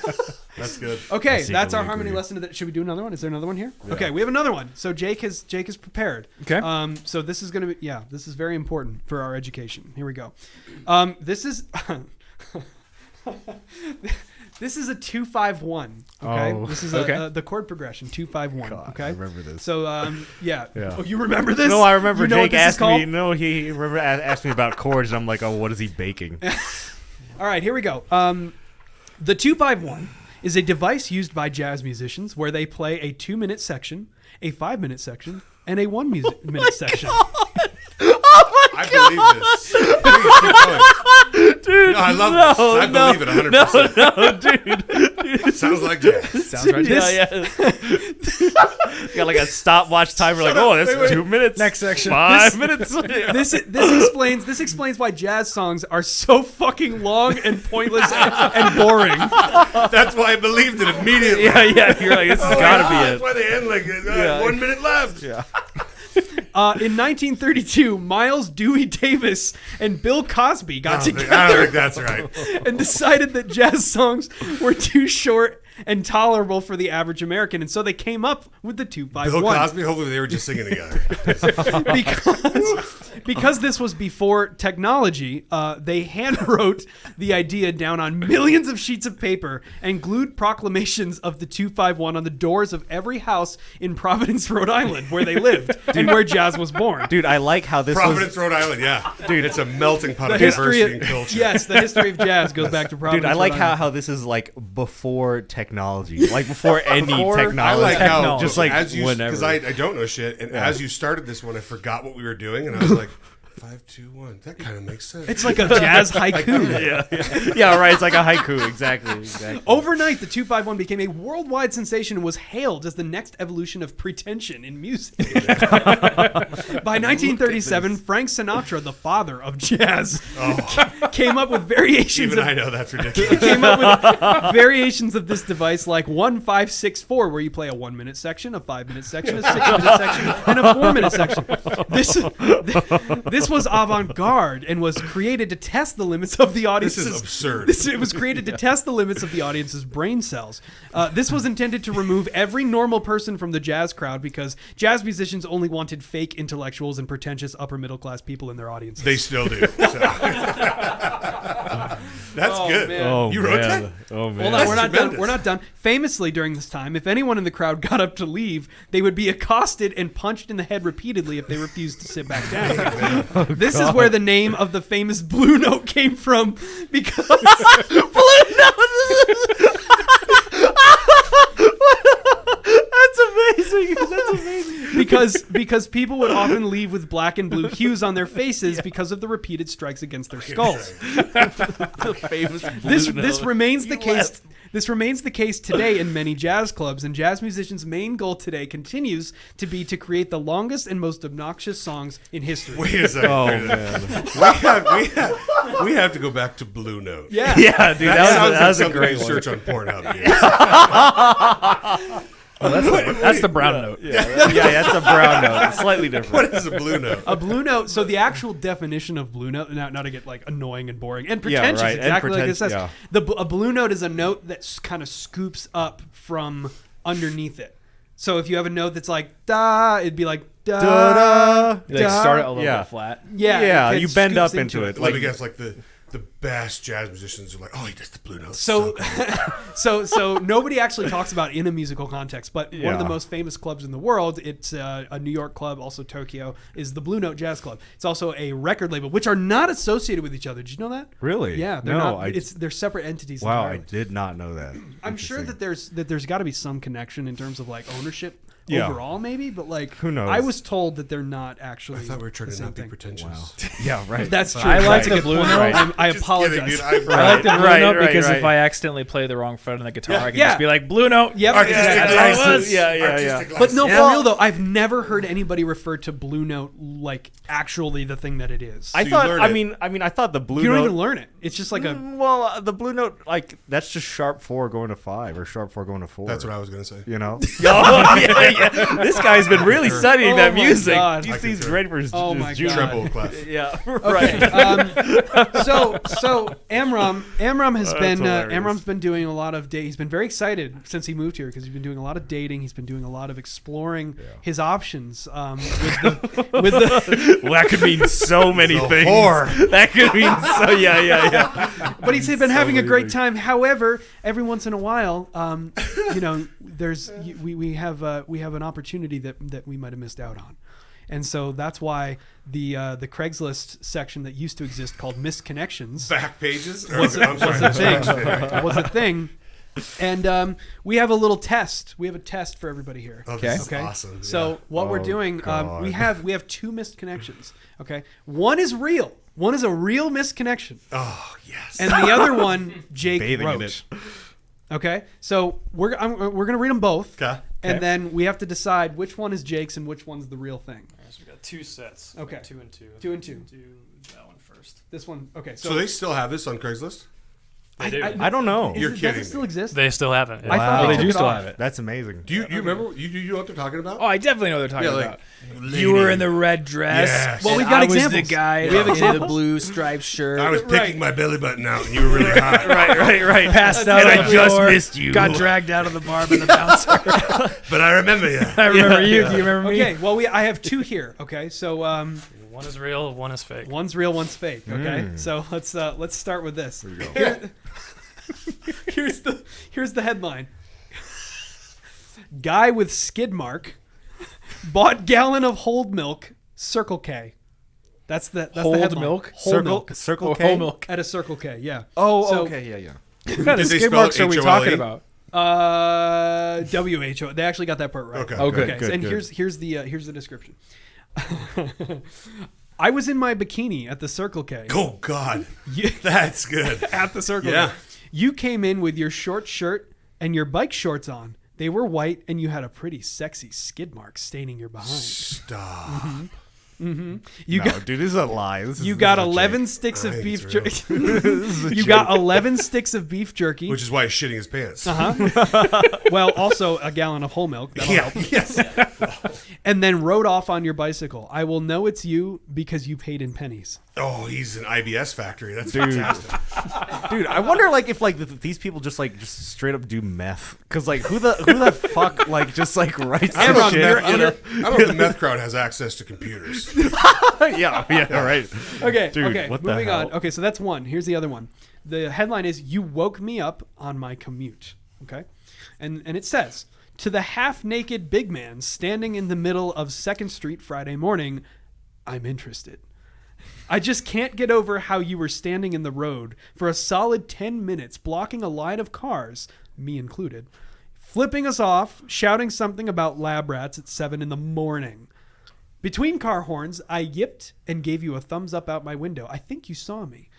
That's good. Okay, I that's our secretly harmony agree. lesson. Should we do another one? Is there another one here? Okay, we have another one. So Jake is prepared. Okay. So this is gonna be this is very important for our education. Here we go. This is this is a 2-5-1. Okay, Oh, this is okay. the chord progression 2-5-1. Okay, I remember this. So yeah. Yeah. Oh, you remember this? No, I remember You know what Jake this is asked me. called? No, he remember asked me about chords, and I'm like, oh, what is he baking? All right, here we go. The 2-5-1 is a device used by jazz musicians where they play a 2-minute section, a 5-minute section, and a 1-minute section. I believe this. Please keep going. Dude, No, I love this. I believe it 100%. dude. Sounds like jazz. Sounds right. Yeah. Got like a stopwatch timer. Like, oh, that's 2 minutes. Next section. 5 minutes. This explains why jazz songs are so fucking long and pointless and boring. That's why I believed it immediately. yeah. You're like, this has got to be That's it. why they end like 1 minute left. Yeah. In 1932, Miles Dewey Davis and Bill Cosby got I don't together think that's right. and decided that jazz songs were too short and tolerable for the average American, and so they came up with the 2-5-1. Bill Cosby, hopefully they were just singing together. because this was before technology, they hand wrote the idea down on millions of sheets of paper and glued proclamations of the 2-5-1 on the doors of every house in Providence, Rhode Island, where they lived and where jazz was born. Dude, I like how this Providence, was. Rhode Island, yeah. Dude, it's a melting pot The of history diversity of and culture. yes, the history of jazz goes back to Providence. Dude, I like Rhode Island. how this is like before technology, like before any Before- I technology. like how, Technology. just like as you, whenever. because I don't know shit, and as you started this one, I forgot what we were doing, and I was like, 5, 2, 1. That kind of makes sense. it's like a jazz haiku. yeah, right. It's like a haiku. Exactly. Overnight, the 2-5-1 became a worldwide sensation and was hailed as the next evolution of pretension in music. By 1937, Frank Sinatra, the father of jazz, came up with variations Even of I know that's ridiculous. came up with variations of this device like 1-5-6-4, where you play a 1-minute section, a 5-minute section, a 6-minute section, and a 4-minute section. This This was avant-garde and was created to test the limits of the audience's. This is absurd. It was created to test the limits of the audience's brain cells. This was intended to remove every normal person from the jazz crowd because jazz musicians only wanted fake intellectuals and pretentious upper middle class people in their audiences. They still do. So. That's good. man. Oh, You wrote man. that? Oh man. Hold on, That's we're not done. tremendous. We're not done. Famously, during this time, if anyone in the crowd got up to leave, they would be accosted and punched in the head repeatedly if they refused to sit back down. This is where the name of the famous Blue Note came from, because Blue Note. That's amazing. That's amazing. Because people would often leave with black and blue hues on their faces because of the repeated strikes against their skulls. This remains the case. This remains the case today in many jazz clubs, and jazz musicians' main goal today continues to be to create the longest and most obnoxious songs in history. Wait a second. Oh man. We have to go back to Blue Note. Yeah. Yeah, dude. That That sounds was like a something great you one. search on Pornhub. Dude. That's the brown note. Yeah, that's a brown note. It's slightly different. What is a Blue Note? A blue note. So the actual definition of blue note, not to get like annoying and boring and pretentious, right, and exactly like it says. yeah. A blue note is a note that kind of scoops up from underneath it. So if you have a note that's like da, it'd be like da da. You like start it a little Yeah. bit flat. Yeah, you bend scoops up into it. Let me Like, guess, like the best jazz musicians are like, oh, he does the Blue Note. So, good. so nobody actually talks about it in a musical context, but one of the Yeah. most famous clubs in the world, it's a New York club, also Tokyo, is the Blue Note Jazz Club. It's also a record label, which are not associated with each other. Did you know that? really? Yeah, they're no, not. They're separate entities. wow, entirely. I did not know that. I'm sure that Interesting. there's got to be some connection in terms of like ownership Yeah. overall, maybe, but like Who knows? I was told that they're not actually. I thought we were trying the to same not be thing. pretentious. Yeah, right. That's true. I like That's a the good Blue point. Note. I Just apologize. kidding, dude. I like the blue Right, note right, because right. if I accidentally play the wrong fret on the guitar, I can Yeah. just be like blue note. Yep, Artistic exactly. That's all it license. was. Yeah, yeah, Artistic yeah. But no, license. for real though, I've never heard anybody refer to Blue Note like actually the thing that it is. I you thought. learn I it. mean, I thought the blue you don't note. even learn it. It's just like a. Well, the blue note, like that's just sharp 4 going to 5 or sharp 4 going to 4. That's what I was going to say. You know? Oh, yeah. This guy's been really studying Oh that my music. God. He I sees concur. great for his Oh my juice. God. Treble clef. Yeah, Okay. right. So Amram has Oh, been that's hilarious. Amram's been doing a lot of He's been very excited since he moved here because he's been doing a lot of dating. He's been doing a lot of exploring his options with the Well, that could mean so many The things. whore. That could mean so. Yeah. But he's been having a many great things. time. However, every once in a while, we have an opportunity that we might have missed out on, and so that's why the Craigslist section that used to exist called Missed Connections Back pages? was I'm sorry. a thing. Okay. Was a thing. And we have a little test. We have a test for everybody here. Oh, this is Okay. awesome. So Yeah. what we're Oh, doing, God. we have 2 missed connections. Okay, one is real. One is a real missed connection, Oh, yes. and the other one Jake Bathing in wrote. it. Okay, so we're gonna read them both, Okay. and then we have to decide which one is Jake's and which one's the real thing. So we got 2 sets. Okay. 2 and 2. 2 and 2. Do that one first. This one. Okay, So they still have this on Craigslist? They do. I don't know. is You're it- kidding Does it still me. exist? They still have it. I thought Wow. they They do took it still off. have it. That's amazing. Do you remember? You know what they're talking about? Oh, I definitely know what they're talking Yeah, like, about. lady. You were in the red dress. Yes. Well, and we've got I was examples. the guy We have in examples. the blue striped shirt. I was picking my belly button out, and you were really hot. right. passed out And on I the just floor, missed you. Got dragged out of the bar by the bouncer. But I remember you. I remember you. Do you remember me? Okay, well I have 2 here. Okay, so One is real, one is fake. one's real, one's fake. Okay, so let's start with this. There you go. Here- here's the headline. Guy with skid mark bought gallon of whole milk, Circle K. That's the Whole headline. milk? Whole milk Circle Or K. whole milk. at a Circle K. Yeah. Oh, So- okay. Yeah. What kind of Did they skid spell marks it are we HOLE? talking about? WHO. They actually got that part right. Okay. Oh, good. Okay, Good, and good. here's the description. I was in my bikini at the Circle K. Oh, God. You- That's good. at the Circle Yeah. K. You came in with your short shirt and your bike shorts on. They were white, and you had a pretty sexy skid mark staining your behind. Stop. You No, got dude, this is a lie. This is, you got this is a 11 joke. sticks I of think beef it's real. jerky. You got 11 sticks of beef jerky. Which is why he's shitting his pants. Well, also a gallon of whole milk. That'll Yeah. help. Yes. and then rode off on your bicycle. I will know it's you because you paid in pennies. Oh, he's an IBS factory. That's fantastic. Dude, I wonder like if like these people just straight up do meth, because like who the fuck like just like writes I don't know some if shit? I don't know if the meth crowd has access to computers. yeah, right. Okay, Dude, okay, what the moving on. hell? Okay, so that's one. Here's the other one. The headline is, "You woke me up on my commute." Okay, and it says, "To the half-naked big man standing in the middle of 2nd Street Friday morning, I'm interested. I just can't get over how you were standing in the road for a solid 10 minutes, blocking a line of cars, me included, flipping us off, shouting something about lab rats at 7 in the morning. Between car horns, I yipped and gave you a thumbs up out my window. I think you saw me.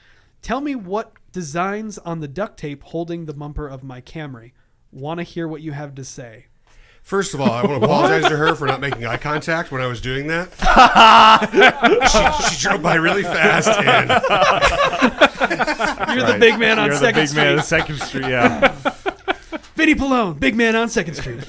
Tell me what designs on the duct tape holding the bumper of my Camry. Want to hear what you have to say." First of all, I want to apologize to her for not making eye contact when I was doing that. she drove by really fast, and You're the big man on You're the 2nd big Street. man on 2nd Street. Yeah. Vinny Pallone, big man on 2nd Street.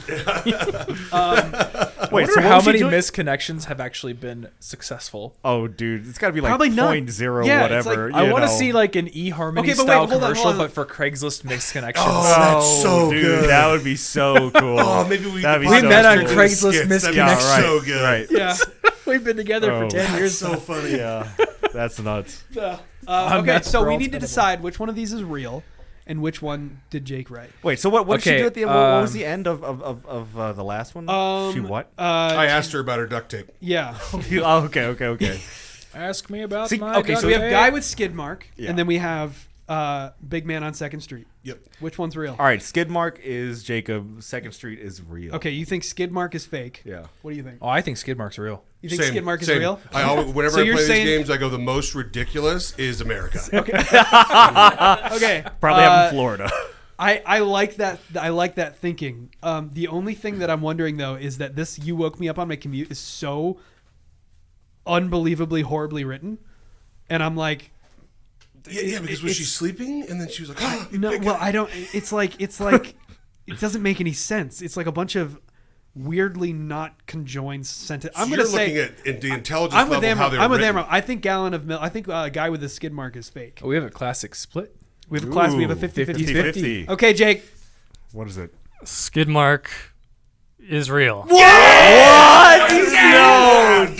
Wait, So so how what was many she doing? misconnections have actually been successful? Oh, dude, it's got to be like Probably none. 0.0 Yeah, it's whatever. I want to know. see like an eHarmony Okay, but wait, style hold on, commercial, hold on. but for Craigslist misconnections. Oh, that's so dude, good. That would be so cool. Oh, maybe we That'd be We so met on cool. Craigslist That'd be Yeah, right, so good. Right. Yeah, we've been together Oh. for 10 That's years. so funny. Yeah, that's nuts. Okay, That's so for we all need to tenable. decide which one of these is real and which one did Jake write. Wait, so what did she Okay, do at the end? What was the end of the last one? she what? I asked her about her duct tape. Yeah. Oh, okay. Ask me about See, my okay, So we have duct guy tape. with skid mark, Yeah. and then we have big man on 2nd Street. Yep. Which one's real? All right, skid mark is Jacob. 2nd Street is real. Okay, you think skid mark is fake. Yeah. What do you think? Oh, I think skid marks are real. You think Same, skid mark is same. real? I always, whenever So I you're play saying- these games, I go, the most ridiculous is America. Okay. Probably up in Florida. I like that. I like that thinking. The only thing that I'm wondering though is that this "you woke me up on my commute" is so unbelievably horribly written, and I'm like, Yeah, because was she sleeping? And then she was like, oh, you no. big Well, guy. I don't. It's like it doesn't make any sense. It's like a bunch of weirdly not conjoined sentences. I'm You're gonna say looking at the intelligence I'm with level, how Amram. they're I'm with written. Amram. I think gallon of milk. I think guy with the skid mark is fake. Oh, we have a classic split. We have a class. We have a Ooh, 50-50. 50-50. Okay, Jake. What is it? Skid mark is real. What? No, dude.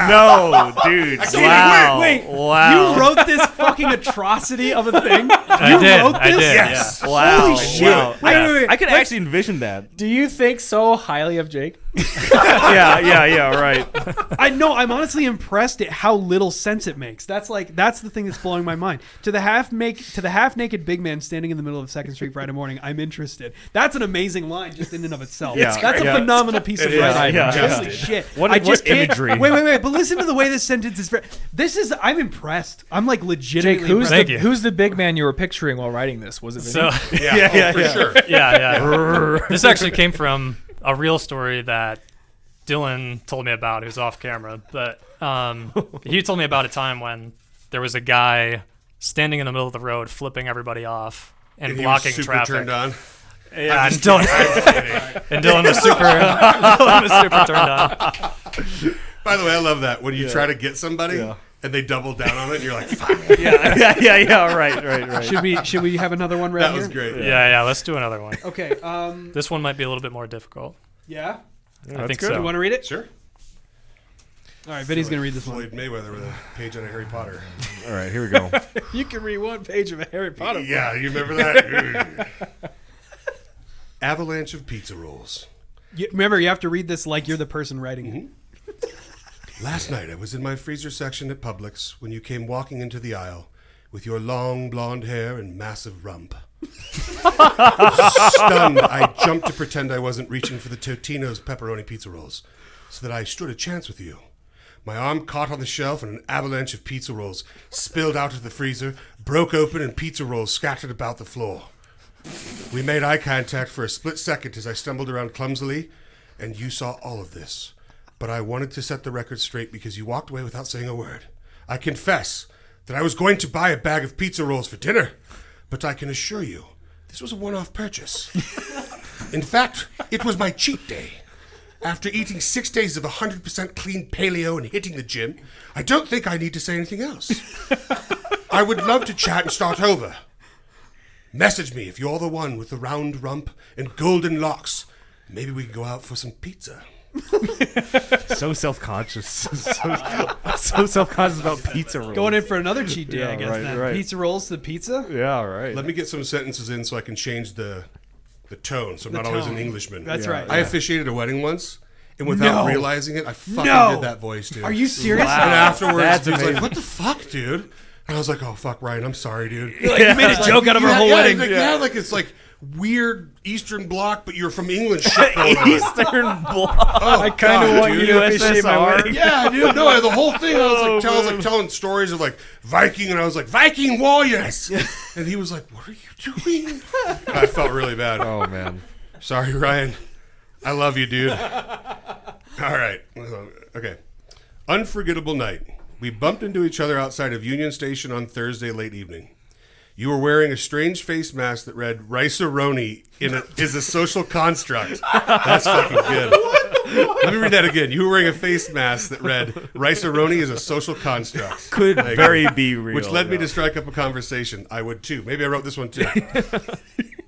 No, dude. Wow. Wait. Wow. You wrote this fucking atrocity of a thing. I You did. wrote I this? did. Yes. Wow. Holy shit. Wow. Wait. I could actually envision that. Do you think so highly of Jake? Yeah, right. I know. I'm honestly impressed at how little sense it makes. That's the thing that's blowing my mind. To the half naked big man standing in the middle of 2nd Street Friday morning, I'm interested. That's an amazing line just in and of itself. Yeah, That's a yeah. phenomenal piece of It is. writing. Yeah, Holy yeah. shit! What I just can't. imagery. Wait! But listen to the way this sentence is. I'm impressed. I'm like Jake, legitimately. who's impressed. Thank you. who's the big man you were picturing while writing this? Was it Vinny? So Yeah, for sure. yeah. This actually came from a real story that Dylan told me about. It was off camera, but he told me about a time when there was a guy standing in the middle of the road, flipping everybody off and And he blocking was super traffic. turned on. Yeah, and Dylan was super turned on. By the way, I love that when you try to get somebody Yeah. and they double down on it, and you're like, fuck. Yeah. Right. Should we have another one right That here? was great. Yeah. Let's do another one. Okay. This one might be a little bit more difficult. Yeah. I think good. You so. want to read it? Sure. All right. Vinny's gonna read this one. Floyd Mayweather with a page on a Harry Potter. All right, here we go. You can read one page of a Harry Potter. Yeah, you remember that? Avalanche of pizza rolls. Remember, you have to read this like you're the person writing it. Last night I was in my freezer section at Publix when you came walking into the aisle with your long blonde hair and massive rump. Stunned, I jumped to pretend I wasn't reaching for the Totino's pepperoni pizza rolls so that I stood a chance with you. My arm caught on the shelf and an avalanche of pizza rolls spilled out of the freezer, broke open, and pizza rolls scattered about the floor. We made eye contact for a split second as I stumbled around clumsily, and you saw all of this. But I wanted to set the record straight because you walked away without saying a word. I confess that I was going to buy a bag of pizza rolls for dinner, but I can assure you this was a one-off purchase. In fact, it was my cheat day. After eating 6 days of 100% clean paleo and hitting the gym, I don't think I need to say anything else. I would love to chat and start over. Message me if you're the one with the round rump and golden locks. Maybe we can go out for some pizza. So self-conscious. So self-conscious about pizza rolls. Going in for another cheat day, Yeah, I guess. right, Then right. pizza rolls to pizza. Yeah, right. Let me get some sentences in so I can change the tone, so I'm not always an tone. Englishman. That's Yeah. right. I officiated a wedding once, and without No. realizing it, I fucking No. did that voice, dude. Are you serious? Wow. And afterwards, That's he was like, amazing. "What the fuck, dude?" And I was like, "Oh fuck, Ryan, I'm sorry, dude." You made a joke out of her whole wedding. Like it's like weird Eastern Bloc, but you're from England. Shit going on. Eastern Bloc. Oh, I kind of God, want dude. you to officiate my USSR. wedding. Yeah, dude. No, the whole thing. I was like telling stories of like Viking, and I was like Viking warriors, and he was like, "What are you doing?" I felt really bad. Oh man. Sorry, Ryan. I love you, dude. All right. Okay. Unforgettable night. We bumped into each other outside of Union Station on Thursday late evening. You were wearing a strange face mask that read "Rice-A-Roni is a social construct." That's fucking good. Let me read that again. You were wearing a face mask that read "Rice-A-Roni is a social construct." Could Like, very be real. which led me to strike up a conversation. I would too. Maybe I wrote this one too.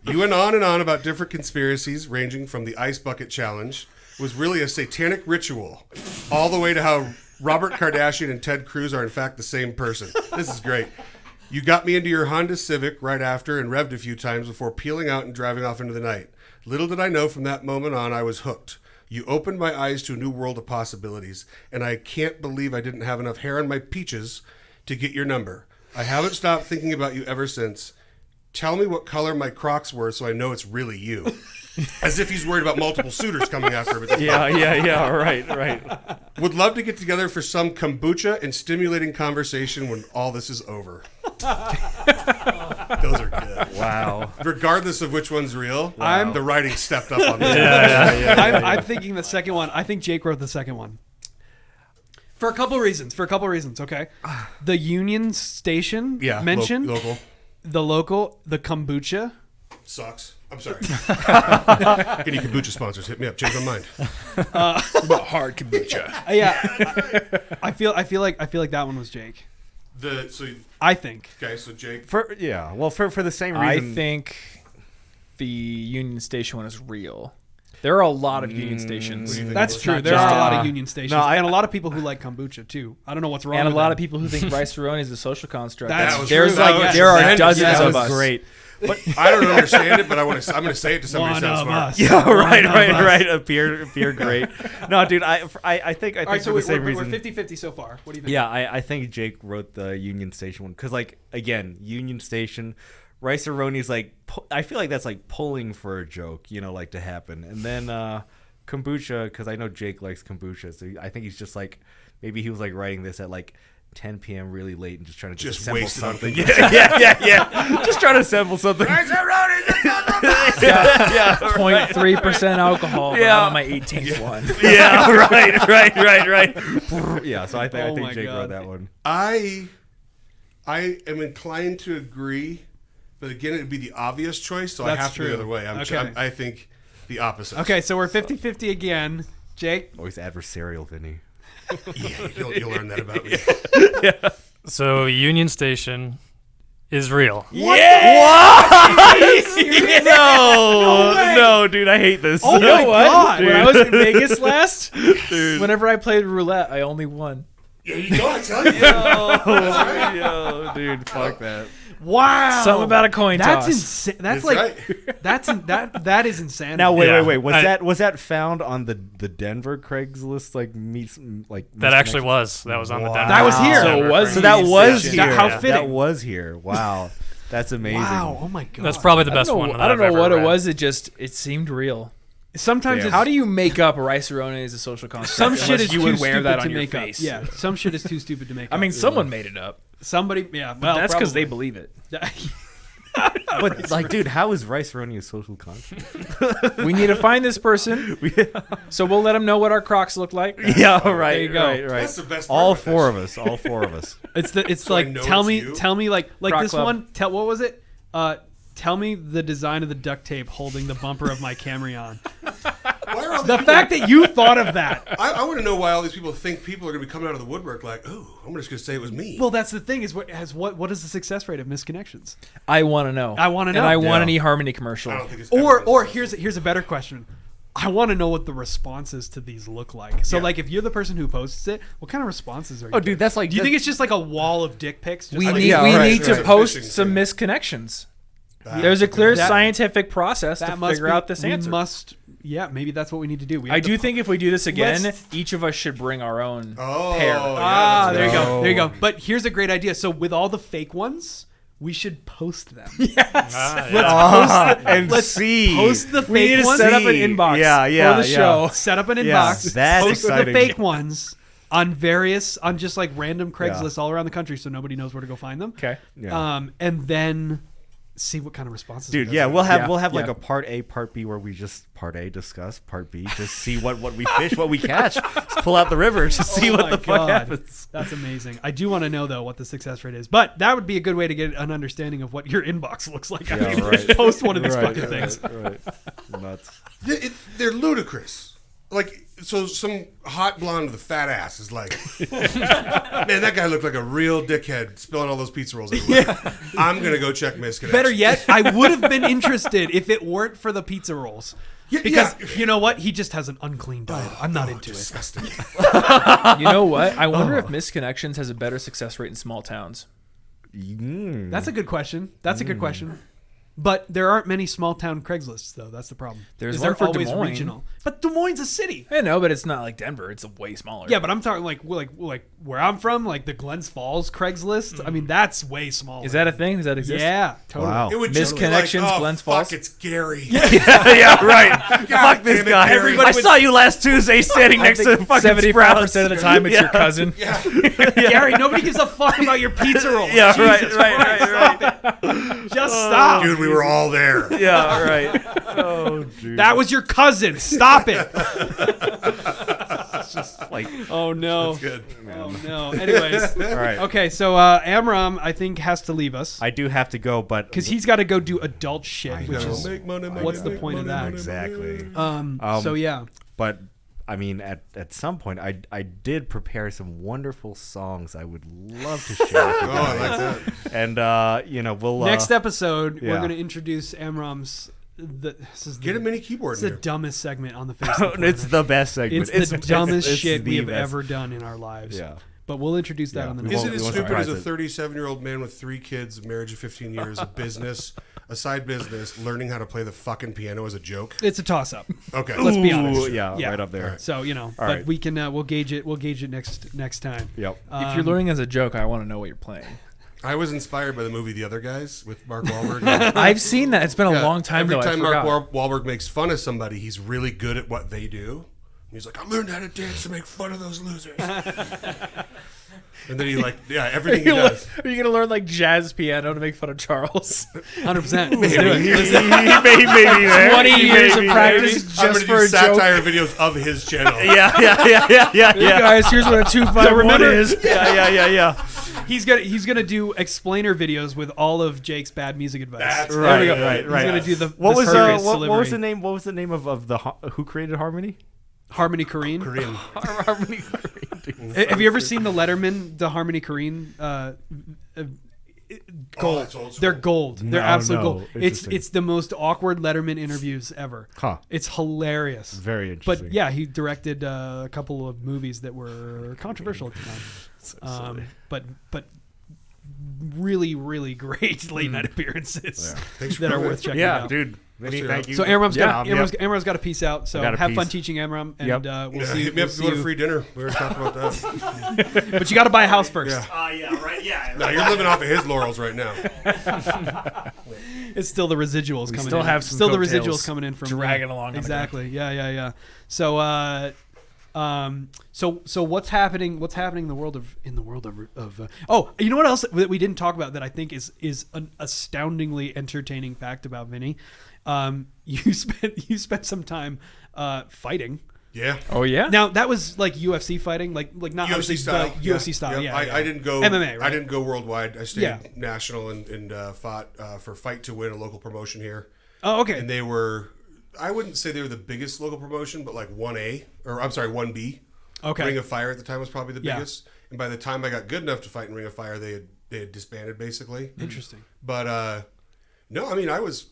You went on and on about different conspiracies, ranging from the ice bucket challenge was really a satanic ritual, all the way to how Robert Kardashian and Ted Cruz are in fact the same person. This is great. You got me into your Honda Civic right after and revved a few times before peeling out and driving off into the night. Little did I know from that moment on I was hooked. You opened my eyes to a new world of possibilities, and I can't believe I didn't have enough hair on my peaches to get your number. I haven't stopped thinking about you ever since. Tell me what color my Crocs were so I know it's really you. As if he's worried about multiple suitors coming after him. At this point. Yeah. Right. Would love to get together for some kombucha and stimulating conversation when all this is over. Those are good. Wow. Regardless of which one's real, I'm- the writing stepped up on this. I'm thinking the second one. I think Jake wrote the second one. For a couple reasons. Okay. The Union Station Yeah, mentioned, local the kombucha. sucks. I'm sorry. Any kombucha sponsors, hit me up. Change my mind. About hard kombucha. Yeah. I feel like that one was Jake. I think. Okay, so Jake. For the same I reason. think the Union Station one is real. There are a lot of Union Stations. That's It's true. not There just- are a lot of Union Stations. No, and a lot of people who like kombucha too. I don't know what's wrong And a with lot them. of people who think Rice-A-Roni is a social construct. That was There's true. like That was there are tremendous. dozens Yeah, of that us. great. But I don't understand it, but I'm going to say it to somebody who One sounds of smart. us. Yeah, right. One of us. Appear great. No, dude, I think All right, for so the same we're reason. 50-50 so far. What do you think? Yeah, I think Jake wrote the Union Station one because, like, again, Union Station, Rice-A-Roni's like, I feel like that's like pulling for a joke, like to happen, and then kombucha because I know Jake likes kombucha, so I think he's just like maybe he was like writing this at like 10 p.m. really late and just trying to Just assemble wasted on something. kombucha. Yeah. Just trying to assemble something. yeah. 0.3% alcohol. Yeah. Yeah, I'm on my 18th one. Yeah, right. Yeah, so I think Oh my Jake God. wrote that one. I am inclined to agree, but again, it would be the obvious choice, so I That's have to go the true. other way. Okay. I think the opposite. Okay, so we're 50-50 again. Jake? Always adversarial, Vinny. Yeah, you'll learn that about me. So Union Station is real. No, dude, I hate this. Oh You know my what? God. When I was in Vegas last, whenever I played roulette, I only won. Yeah, you go, I tell you. Yo, dude, fuck that. Wow. Something about a coin That's toss. insane. That's That's like right. that is insanity. Now wait, Yeah. Was that found on the Denver Craigslist That actually was. That was on the Wow. Denver. That was here. So it was So that was Union here. How That fitting. was here. Wow, that's amazing. Wow. Oh my God. That's probably the best one. I don't know what it was. It seemed real. Sometimes Yeah. it's, How do you make up Rice-A-Roni as a social construct? some shit unless is you too would wear stupid that to on your make face. up. Yeah, some shit is too stupid to make up. I mean, someone made it up. somebody. Yeah, But that's because they believe it. But like, dude, how is Rice-A-Roni a social construct? We need to find this person, so we'll let them know what our Crocs look like. Yeah, right. There you go. Right. That's the best part All about that four shit. of us. All four of us. It's So I like know tell it's me you? like Croc this Club. one. What was it? Tell me the design of the duct tape holding the bumper of my Camry on. Why are are all these The people? fact that you thought of that. I want to know why all these people think people are going to be coming out of the woodwork like, oh, I'm just going to say it was me. Well, that's the thing is what is the success rate of misconnections? I want to know. I wanna know. And I want an Yeah. eHarmony commercial. I don't think it's ever Or been here's a better question. I want to know what the responses to these look like. So, Yeah. like, if you're the person who posts it, what kind of responses are you? Oh, dude, that's like. Do you think it's just like a wall of dick pics? Just We like- need, yeah, we right, need to right. post Fishing some thing. misconnections. That- There's a clear That- scientific process to must figure be- out this we answer. must, yeah, maybe that's what we need to do. We I have to do po- think if we do this again, Let's- each of us should bring our own Oh, pair. Ah, yeah, there you that's go. good. There you go. But here's a great idea. So with all the fake ones, we should post them. and Let's see. Post the We need fake to ones. set up an inbox Yeah, for the yeah. show. Set up an Yeah, inbox. that's Post exciting. the fake ones on just like random Craigslist all around the country, so nobody knows where to go find them. Okay. Yeah. And then see what kind of responses. we Dude, get. yeah, we'll have Yeah, like yeah. a part A, part B where we just part A discuss, part B just see what we fish, what we catch. Just pull out the river to see Oh what my the fuck God. happens. That's amazing. I do want to know though what the success rate is, but that would be a good way to get an understanding of what your inbox looks like. I Yeah, mean, right. post one of these Right, fucking things. Right. Nuts. They're ludicrous. Like, so some hot blonde with a fat ass is like, man, that guy looked like a real dickhead spilling all those pizza rolls everywhere. I'm going to go check misconnections. Better yet, I would have been interested if it weren't for the pizza rolls. Because you know what? He just has an unclean diet. I'm not into it. Disgusting. You know what? I wonder if Misconnections has a better success rate in small towns. That's a good question. That's a good question. But there aren't many small town Craigslists though. That's the problem. There's They're one for always Des Moines. regional. But Des Moines is a city. I know, but it's not like Denver. It's way smaller. Yeah, but I'm talking like where I'm from, like the Glens Falls Craigslist. I mean, that's way smaller. Is that a thing? Does that exist? Yeah, totally. Wow. It would just be like, Misconnections, oh, Glens fuck, Falls. it's Gary. Yeah, right. God Fuck this damn it, guy. Gary. I saw you last Tuesday standing next to fucking 75% Sprouts. of the time it's your cousin. Gary, nobody gives a fuck about your pizza roll. Yeah, Jesus right. Christ, Just stop. Dude, we were all there. Yeah, right. Oh, dude. That was your cousin. Stop it. like, Oh no. Good. Oh no. Anyways. all right. Okay, so Amram, I think, has to leave us I do have to go, but because he's got to go do adult shit, which Know. is Make money, make what's money, the point of money, that? money, exactly. So yeah. But I mean, at some point, I did prepare some wonderful songs I would love to share with you Oh, I guys. like that. And you know, we'll Next episode, we're yeah. going to introduce Amram's. This is Get the, a mini keyboard it's in the here. dumbest segment on the face. Of the planet. it's the best segment. It's the dumbest it's shit the we have best. ever done in our lives. Yeah. But we'll introduce that Yeah. on the We next. Is it won't- as we won't stupid as a surprise it. 37-year-old man with 3 kids, a marriage of 15 years, a business, a side business, learning how to play the fucking piano as a joke? It's a toss up. Okay. Let's be Ooh, honest. yeah, Yeah. right up there. So but right. we can we'll gauge it. We'll gauge it next time. Yep. If you're learning as a joke, I want to know what you're playing. I was inspired by the movie The Other Guys with Mark Wahlberg. I've seen that. It's been a Yeah, long time Every though. time I forgot. Mark Wahlberg makes fun of somebody, he's really good at what they do. He's like, I learned how to dance to make fun of those losers. And then he everything he does. Are you gonna learn like jazz piano to make fun of Charles? 100%. Maybe. maybe there. 20 years of Maybe. practice I'm just gonna for do a joke. satire videos of his channel. Yeah. Hey guys, here's what a 2-5-1 remember- is. Yeah. He's gonna do explainer videos with all of Jake's bad music advice. That's Right, we go. right. He's gonna do the What was perfect what was delivery. the name? What was the name of the who created Harmony? Harmony Korine. Korean. Harmony. Have you ever seen the Letterman, the Harmony Korine? Gold. that's old school. They're gold. They're No, absolute no. gold. Interesting. It's the most awkward Letterman interviews ever. Huh. It's hilarious. Very interesting. But yeah, he directed a couple of movies that were controversial at the time. But really, really great late night appearances Thanks for that are coming. worth checking Yeah, out. dude. Vinny, see thank you. you. So Amram's got Yeah, Amram's got a piece out. So got a have fun piece. teaching Amram, and Yep. we'll see. Hit me We'll up if see you want a you. free dinner. We were talking about that. But you got to buy a house first. Yeah. Yeah, right. Yeah. No, you're living off of his laurels right now. It's still the residuals coming still in. have some still the coattails residuals coming in from dragging along on the Exactly. Yeah. So so what's happening in the world of oh, you know what else that we didn't talk about that I think is an astoundingly entertaining fact about Vinny? You spent some time fighting. Yeah. Oh yeah. Now that was like UFC fighting, like not obviously, UFC style. but UFC style. Yep. Yeah, I didn't go MMA, right? I didn't go worldwide. I stayed Yeah. national and fought for Fight to Win, a local promotion here. Oh, okay. And they were I wouldn't say they were the biggest local promotion, but like 1A, or I'm sorry, 1B. Okay. Ring of Fire at the time was probably the Yeah. biggest. And by the time I got good enough to fight in Ring of Fire, they had disbanded basically. Interesting. But no, I mean I was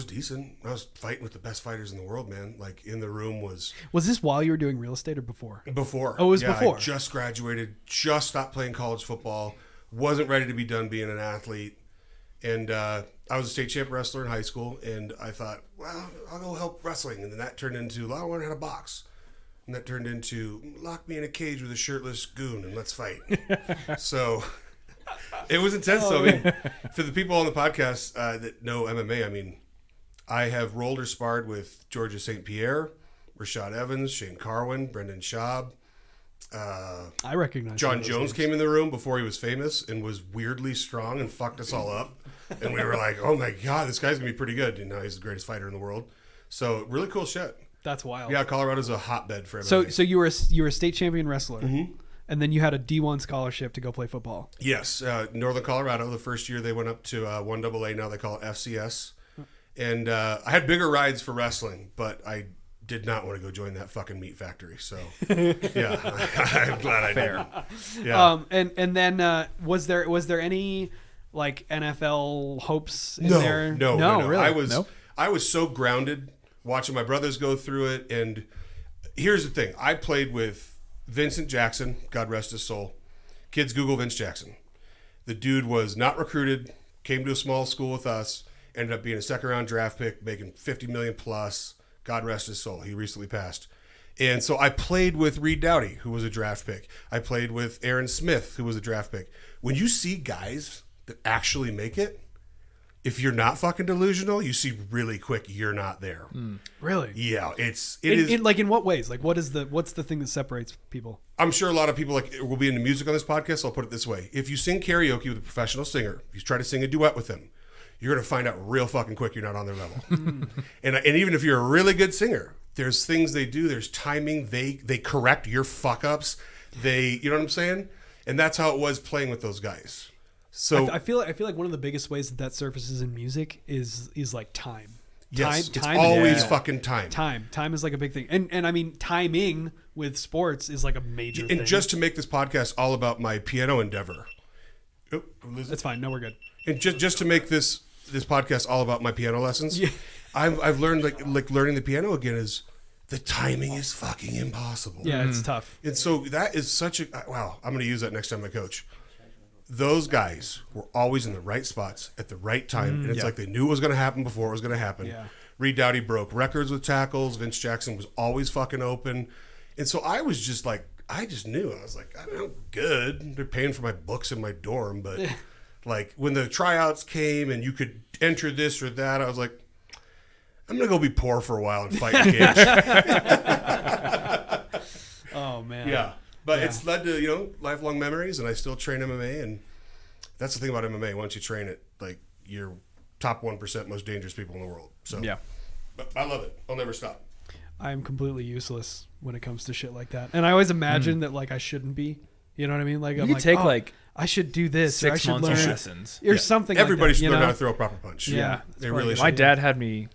decent. I was fighting with the best fighters in the world, man. Like in the room was Was this while you were doing real estate or before? before. Oh, it was yeah, before. I just graduated, just stopped playing college football, wasn't ready to be done being an athlete. And I was a state champ wrestler in high school, and I thought, well, I'll go help wrestling. And then that turned into, I want to learn how to box. And that turned into, lock me in a cage with a shirtless goon and let's fight. So it was intense. So, I mean, for the people on the podcast that know MMA, I mean, I have rolled or sparred with Georgia St. Pierre, Rashad Evans, Shane Carwin, Brendan Schaub. I recognize John those Jones names. came in the room before he was famous and was weirdly strong and fucked us all up. And we were like, oh my God, this guy's going to be pretty good. And now he's the greatest fighter in the world. So really cool shit. That's wild. Yeah, Colorado's a hotbed for MMA. So you were a state champion wrestler, and then you had a D1 scholarship to go play football. Yes, Northern Colorado, the first year they went up to 1AA, now they call it FCS. And I had bigger rides for wrestling, but I did not want to go join that fucking meat factory. So, yeah, I'm glad I did. Yeah. And then was there any like NFL hopes in No, there? no, Really? I was so grounded watching my brothers go through it. And here's the thing. I played with Vincent Jackson, God rest his soul. Kids Google Vince Jackson. The dude was not recruited, came to a small school with us, ended up being a second round draft pick, making $50 million plus. God rest his soul. He recently passed. And so I played with Reed Dowdy, who was a draft pick. I played with Aaron Smith, who was a draft pick. When you see guys that actually make it, if you're not fucking delusional, you see really quick you're not there. Really? Yeah, it is. In what ways? Like what's the thing that separates people? I'm sure a lot of people will be into music on this podcast. So I'll put it this way: if you sing karaoke with a professional singer, if you try to sing a duet with them, you're gonna find out real fucking quick you're not on their level. and even if you're a really good singer, there's things they do. There's timing. They correct your fuck ups. You know what I'm saying? And that's how it was playing with those guys. So I feel like one of the biggest ways that surfaces in music is like time. yes, Time it's always yeah. fucking time. Time is like a big thing, and I mean timing with sports is like a major thing. And just to make this podcast all about my piano endeavor. Oh, that's fine. No, we're good. And just to make this podcast all about my piano lessons, Yeah. I've learned like learning the piano again is the timing is fucking impossible. Yeah, it's tough. And so that is such a wow. I'm going to use that next time I coach. Those guys were always in the right spots at the right time, and it's like they knew it was going to happen before it was going to happen. Yeah. Reed Dowdy broke records with tackles. Vince Jackson was always fucking open, and so I was just like, I just knew. I was like, I'm good. They're paying for my books in my dorm, but like when the tryouts came and you could enter this or that, I was like, I'm gonna go be poor for a while and fight in a cage. Oh man. Yeah. But it's led to, lifelong memories, and I still train MMA, and that's the thing about MMA. Once you train it, like, you're top 1% most dangerous people in the world. So Yeah. But I love it. I'll never stop. I'm completely useless when it comes to shit like that, and I always imagine that like I shouldn't be. You know what I mean? Like I'm You like, take oh, like I should do this, or I 6 should months of learn lessons. or something. Everybody like that, should you learn know? how to throw a proper punch. Yeah. They really My should. dad had me.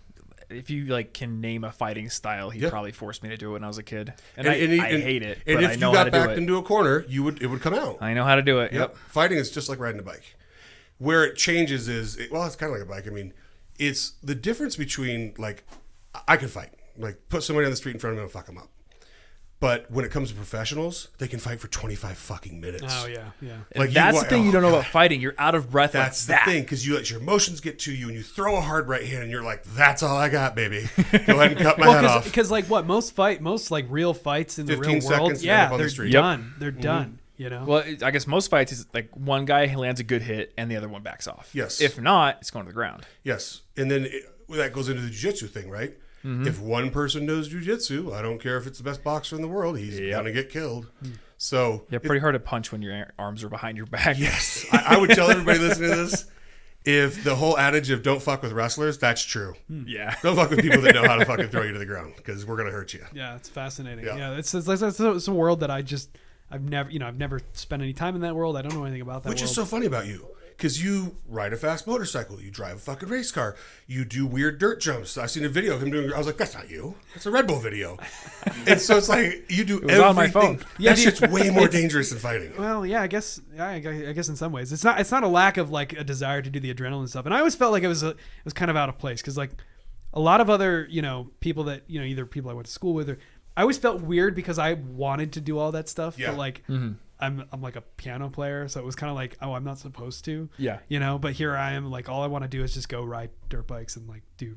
If you like can name a fighting style, he Yeah. probably forced me to do it when I was a kid, and And I hate it. And but if I know you how got to do backed it. into a corner, it would come out. I know how to do it. Yep. Fighting is just like riding a bike. Where it changes is, it's kind of like a bike. I mean, it's the difference between, like, I can fight. Like, put somebody on the street in front of me and fuck them up. But when it comes to professionals, they can fight for 25 fucking minutes. Oh yeah. Like That's the thing you don't know about fighting. You're out of breath. That's like the thing, because you let your emotions get to you, and you throw a hard right hand, and you're like, "That's all I got, baby. Go ahead and cut my head off." Because like what most like real fights in the 15 real world, seconds, and end up on the they're street. done. They're done. You know. Well, I guess most fights is like one guy lands a good hit and the other one backs off. Yes. If not, it's going to the ground. Yes, and then that goes into the jiu-jitsu thing, right? If one person knows jiu-jitsu, I don't care if it's the best boxer in the world, he's gonna get killed. So Yeah, pretty hard to punch when your arms are behind your back. yes, I would tell everybody listening to this, if the whole adage of "don't fuck with wrestlers," that's true. Yeah. Don't fuck with people that know how to fucking throw you to the ground, because we're gonna hurt you. Yeah, it's fascinating. Yeah. Yeah, it's a world that I've never spent any time in that world. I don't know anything about that Which world. is so funny about you, because you ride a fast motorcycle, you drive a fucking race car, you do weird dirt jumps. I seen a video of him doing. I was like, that's not you. That's a Red Bull video. And so it's like you do everything. on my phone. Yeah, that shit's way more dangerous than fighting. Well, yeah, I guess in some ways it's not a lack of like a desire to do the adrenaline stuff, and I always felt like it was kind of out of place because like a lot of other people that either people I went to school with, or I always felt weird because I wanted to do all that stuff, but like I'm like a piano player, so it was kind of like, oh, I'm not supposed to, but here I am, like all I want to do is just go ride dirt bikes and like do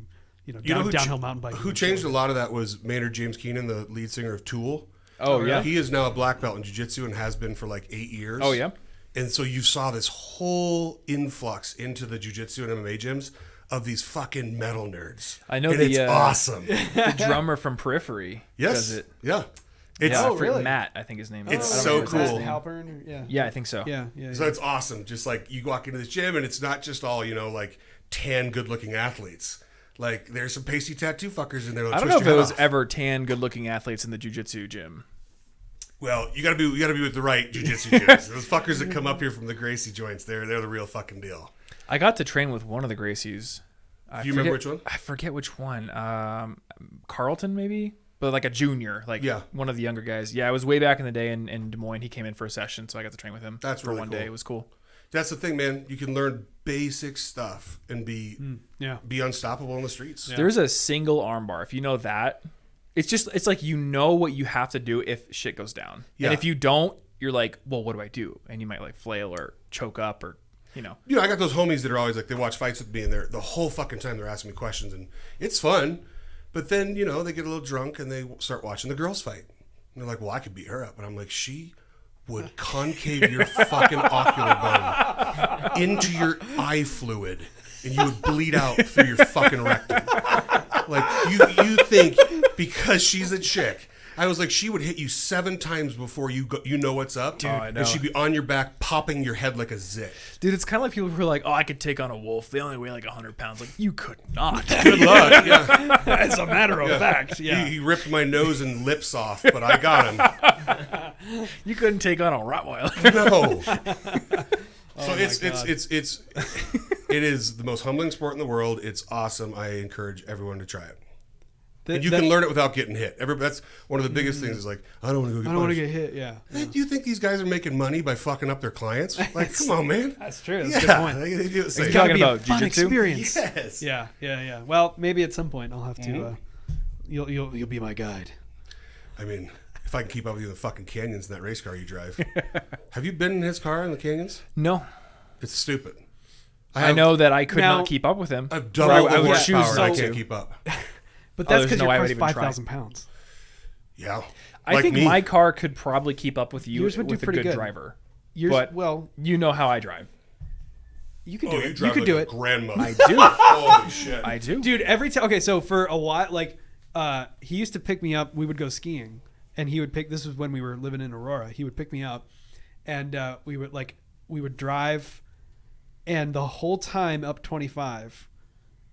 downhill mountain biking. Who changed a lot of that was Maynard James Keenan, the lead singer of Tool. Oh yeah, he is now a black belt in jiu-jitsu and has been for like 8 years. Oh yeah. And so you saw this whole influx into the jiu-jitsu and MMA gyms of these fucking metal nerds. I know, and it's awesome. The drummer from Periphery does it. Yeah. It's really? Matt, I think his name is. It's so cool. Halpern, yeah, I think so. Yeah. So it's awesome. Just like you walk into this gym and it's not just all, like tan, good-looking athletes. Like there's some pasty tattoo fuckers in there. I don't know if it was ever tan, good-looking athletes in the jiu-jitsu gym. Well, you gotta be with the right jiu-jitsu gyms. Those fuckers that come up here from the Gracie joints, they're the real fucking deal. I got to train with one of the Gracies. Do you remember which one? I forget which one. Carlton, maybe? But like a junior, one of the younger guys. Yeah, it was way back in the day in Des Moines. He came in for a session, so I got to train with him. That's for really one cool. day. It was cool. That's the thing, man. You can learn basic stuff and be unstoppable in the streets. Yeah. There's a single armbar. If you know that, it's like you know what you have to do if shit goes down. Yeah. And if you don't, you're like, well, what do I do? And you might like flail or choke up or I got those homies that are always like, they watch fights with me and they're the whole fucking time they're asking me questions and it's fun. But then, they get a little drunk and they start watching the girls fight. And they're like, well, I could beat her up. And I'm like, she would concave your fucking ocular bone into your eye fluid and you would bleed out through your fucking rectum. Like, you think because she's a chick. I was like, she would hit you 7 times before you know what's up. Dude, and she'd be on your back, popping your head like a zit. Dude, it's kind of like people who are like, oh, I could take on a wolf. They only weigh like 100 pounds. Like, you could not. Good luck. Yeah. As a matter of fact. Yeah. He ripped my nose and lips off, but I got him. You couldn't take on a Rottweiler. No. So it is the most humbling sport in the world. It's awesome. I encourage everyone to try it. And you can learn it without getting hit. That's one of the biggest things is like, I don't want to go get punched. I don't want to get hit, yeah. Do you think these guys are making money by fucking up their clients? Like, come on, man. That's true. That's a good point. They do the same. It's got to be about a fun jiu-jitsu? experience. Yes. Yeah. Well, maybe at some point I'll have to, you'll be my guide. I mean, if I can keep up with you in the fucking canyons in that race car you drive. Have you been in his car in the canyons? No. It's stupid. I know that I could not keep up with him. I've double the I would horsepower choose and I not can't to. keep up. But that's because no way I your would car's even try. 5,000 pounds. Yeah. I think my car could probably keep up with you Yours would do with a pretty good good. driver. But you know how I drive. You could do it. You could do it. Grandmother. I do. Holy shit. I do. Dude, every time. Okay, so for a while, like, he used to pick me up. We would go skiing, and he would pick. This was when we were living in Aurora. He would pick me up, and we would drive, and the whole time up 25,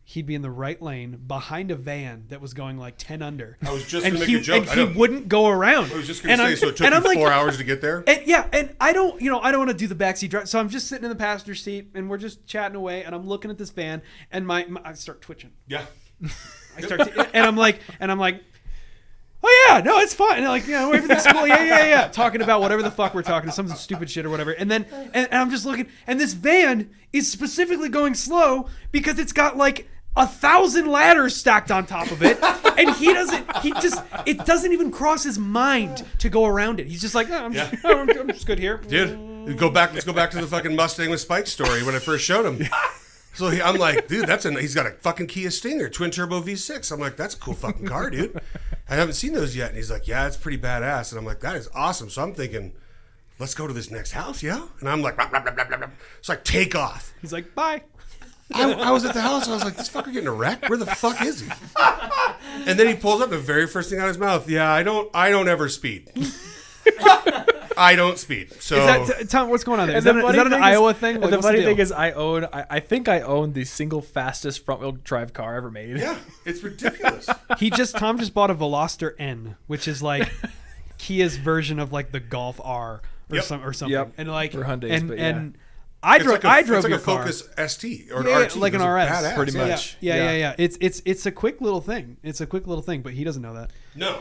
he'd be in the right lane behind a van that was going like 10 under. I was just going to make a joke. And he wouldn't go around. I was just going to say, so it took you 4 hours to get there? And I don't want to do the backseat drive. So I'm just sitting in the passenger seat and we're just chatting away and I'm looking at this van and I start twitching. Yeah. And I'm like, oh yeah, no, it's fine. And like, everything's cool. Yeah. Talking about whatever the fuck we're talking, some stupid shit or whatever. And then, and I'm just looking, and this van is specifically going slow because it's got like 1,000 ladders stacked on top of it, and it doesn't even cross his mind to go around it. He's just like, I'm just good here. Dude, let's go back to the fucking Mustang with Spike story when I first showed him. So I'm like, dude, he's got a fucking Kia Stinger, twin turbo V6. I'm like, that's a cool fucking car, dude. I haven't seen those yet. And he's like, yeah, it's pretty badass. And I'm like, that is awesome. So I'm thinking, let's go to this next house, yeah? And I'm like, blah, blah, blah, blah, blah. It's like, take off. He's like, bye. I was at the house and I was like, this fucker getting a wreck? Where the fuck is he? And then he pulls up the very first thing out of his mouth. Yeah, I don't ever speed. I don't speed. So Tom, what's going on there? Is that an Iowa thing? The funny thing is I think I own the single fastest front wheel drive car ever made. Yeah, it's ridiculous. Tom just bought a Veloster N, which is like Kia's version of like the Golf R or something. Yep. And like or Hyundai's, I It's drove. like I drove it's like your a car. Focus ST or an Yeah, RT. like an It was RS, badass. pretty Yeah. much. Yeah. It's a quick little thing. It's a quick little thing, but he doesn't know that. No.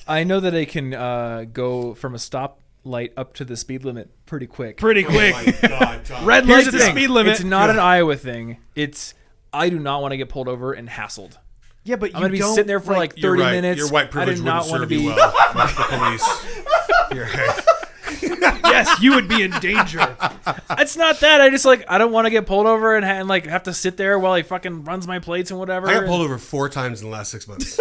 I know that it can go from a stop light up to the speed limit pretty quick. Pretty Oh quick. my God, Tom. Red Here's lights the the thing. speed limit. It's not an Iowa thing. It's I do not want to get pulled over and hassled. Yeah, but I'm gonna be don't, sitting there for like 30 You're right. minutes. Your white I privilege do wouldn't not want to serve you be. well with the police. You're right. Yes, you would be in danger. It's not that. I just like I don't want to get pulled over and like have to sit there while he fucking runs my plates and whatever. I got pulled over 4 times in the last 6 months.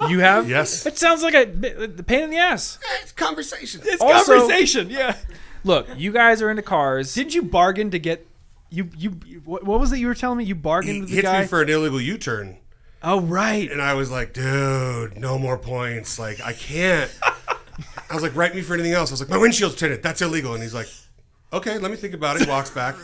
You have? Yes. It sounds like the pain in the ass. It's conversation. It's Also- conversation. Yeah. Look, you guys are into cars. Didn't you bargain to get you? What was it you were telling me? You bargained He with the hits guy. me for an illegal U-turn. Oh right. And I was like, dude, no more points. Like, I can't. I was like, write me for anything else. I was like, my windshield's tinted. That's illegal. And he's like, okay, let me think about it. Walks back.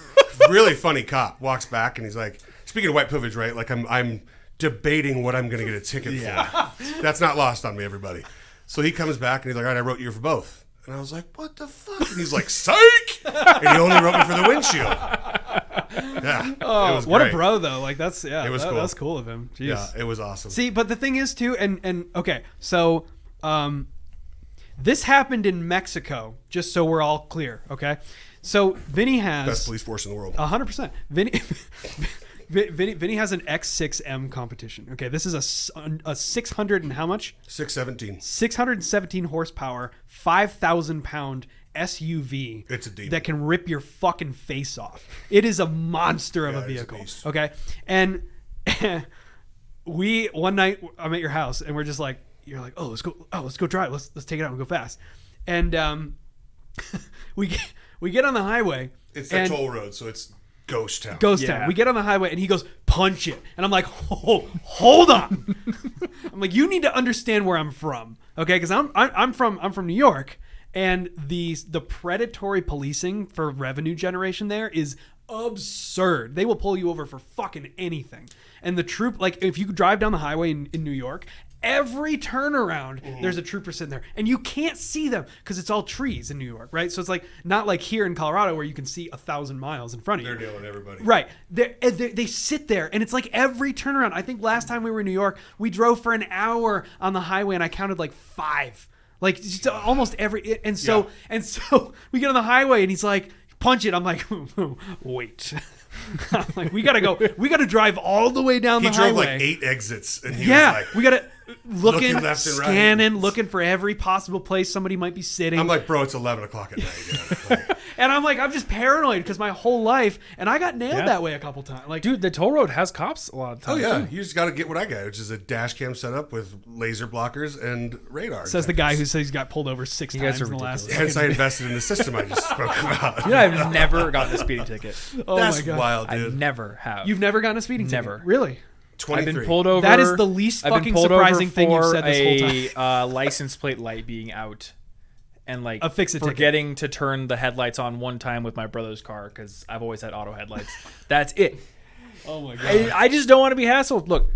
Really funny cop. Walks back and he's like, speaking of white privilege, right? Like, I'm debating what I'm going to get a ticket for. That's not lost on me, everybody. So he comes back and he's like, all right, I wrote you for both. And I was like, what the fuck? And he's like, psych! And he only wrote me for the windshield. Yeah. It was What great. a bro though. Like that's It was cool. That's cool of him. Jeez. Yeah, it was awesome. See, but the thing is too, and okay, so this happened in Mexico. Just so we're all clear, okay. So Vinny has Best police force in the world. 100%. Vinny has an X6M competition. Okay, this is a 600 and how much? 617. 617 horsepower, 5,000 pound SUV. It's a demon. that can rip your fucking face off. It is a monster of Yeah, a it's a vehicle. beast. Okay, and we one night I'm at your house and we're just like, you're like, let's go drive. Let's take it out and go fast. And we get on the highway. It's the and toll road, so it's ghost town. Ghost Yeah. town. We get on the highway and he goes, punch it. And I'm like, hold on. I'm like, you need to understand where I'm from. Okay, because I'm from New York, and the predatory policing for revenue generation there is absurd. They will pull you over for fucking anything. And the troop, like if you drive down the highway in New York, every turnaround there's a trooper sitting there, and you can't see them because it's all trees in New York, right? So it's like not like here in Colorado where you can see 1,000 miles in front of you. They're dealing everybody. Right. They sit there, and it's like every turnaround. I think last time we were in New York, we drove for an hour on the highway, and I counted like 5. Like just almost every. And so we get on the highway, and he's like, punch it. I'm like, wait. I'm like, we gotta go. We gotta drive all the way down He the drove highway. like 8 exits, and he Yeah, was like, we gotta looking, left and right. scanning, looking for every possible place somebody might be sitting. I'm like, bro, it's 11 o'clock at night. You know? Like, and I'm just paranoid because my whole life, and I got nailed Yeah. that way a couple times. Like, Dude, the toll road has cops a lot of oh times. yeah, too. you just got to get what I got, which is a dash cam setup with laser blockers and radar. says the guy who detectors. says he's got pulled over 6 You guys times are in the last. Hence, I invested in the system I just spoke about. You know, I've never gotten a speeding ticket. Oh That's my god! wild, I dude. never have. You've never gotten a speeding ticket? Never. Really? 23. I've been pulled over. That is the least I've been fucking pulled surprising over thing you've for said this whole time. a license plate light being out, and like A fix-it ticket. forgetting to turn the headlights on one time with my brother's car because I've always had auto headlights. That's it. Oh my god! I just don't want to be hassled. Look,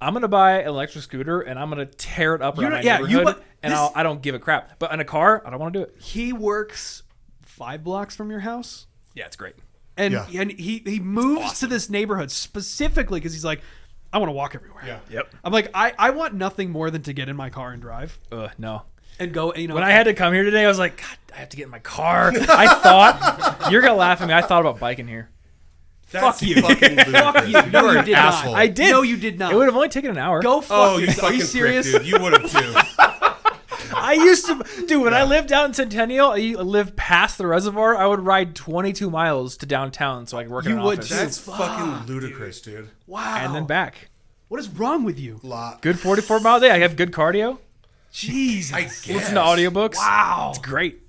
I'm gonna buy an electric scooter and I'm gonna tear it up around my neighborhood, and I don't give a crap. But in a car, I don't want to do it. He works 5 blocks from your house. Yeah, it's great. And, Yeah. and he moves to this neighborhood specifically because he's like, I want to walk everywhere. Yeah. Yep. I'm like, I want nothing more than to get in my car and drive No. and go. You know, When I had to come here today, I was like, God, I have to get in my car. I thought you're gonna laugh at me. I thought about biking here. That's fuck you. fucking ludicrous. Fuck you. No, are you an did not. asshole. I did. No, you did not. It would have only taken an hour. Go fuck Oh, you yourself. Are fucking you serious? prick, dude. You would have too. I used to, when I lived out in Centennial, I lived past the reservoir. I would ride 22 miles to downtown so I could work in You an would office. too. That's Fuck, fucking ludicrous, dude. Wow. And then back. What is wrong with you? Lot. Good 44 mile day. I have good cardio. Jesus. I guess. Listen to audiobooks. Wow. It's great.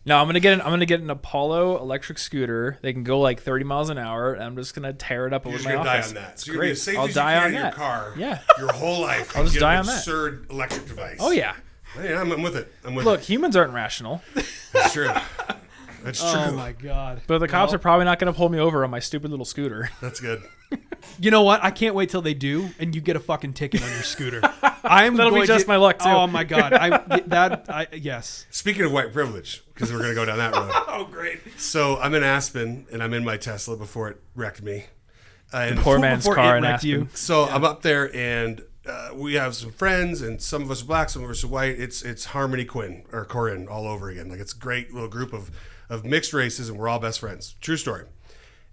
No, I'm gonna get an Apollo electric scooter. They can go like 30 miles an hour, and I'm just gonna tear it up You're over just my gonna die office. on that. It's So you're gonna be great. as safe I'll as you die can on in your that. car. Yeah. Your whole life. I'll just Get die an on that. absurd electric device. Oh yeah. Yeah, I'm with it. I'm with Look, it. humans aren't rational. That's true. That's true. Oh my god. But the cops are probably not going to pull me over on my stupid little scooter. That's good. You know what? I can't wait till they do, and you get a fucking ticket on your scooter. I'm That'll be going just my luck, too. Oh my god. Yes. Speaking of white privilege, because we're going to go down that road. Oh great. So I'm in Aspen, and I'm in my Tesla before it wrecked me. And Poor man's Before car it in wrecked Aspen. you. so I'm up there, and we have some friends, and some of us are black, some of us are white. It's Harmony Corinne all over again. Like, it's a great little group of mixed races, and we're all best friends. True story.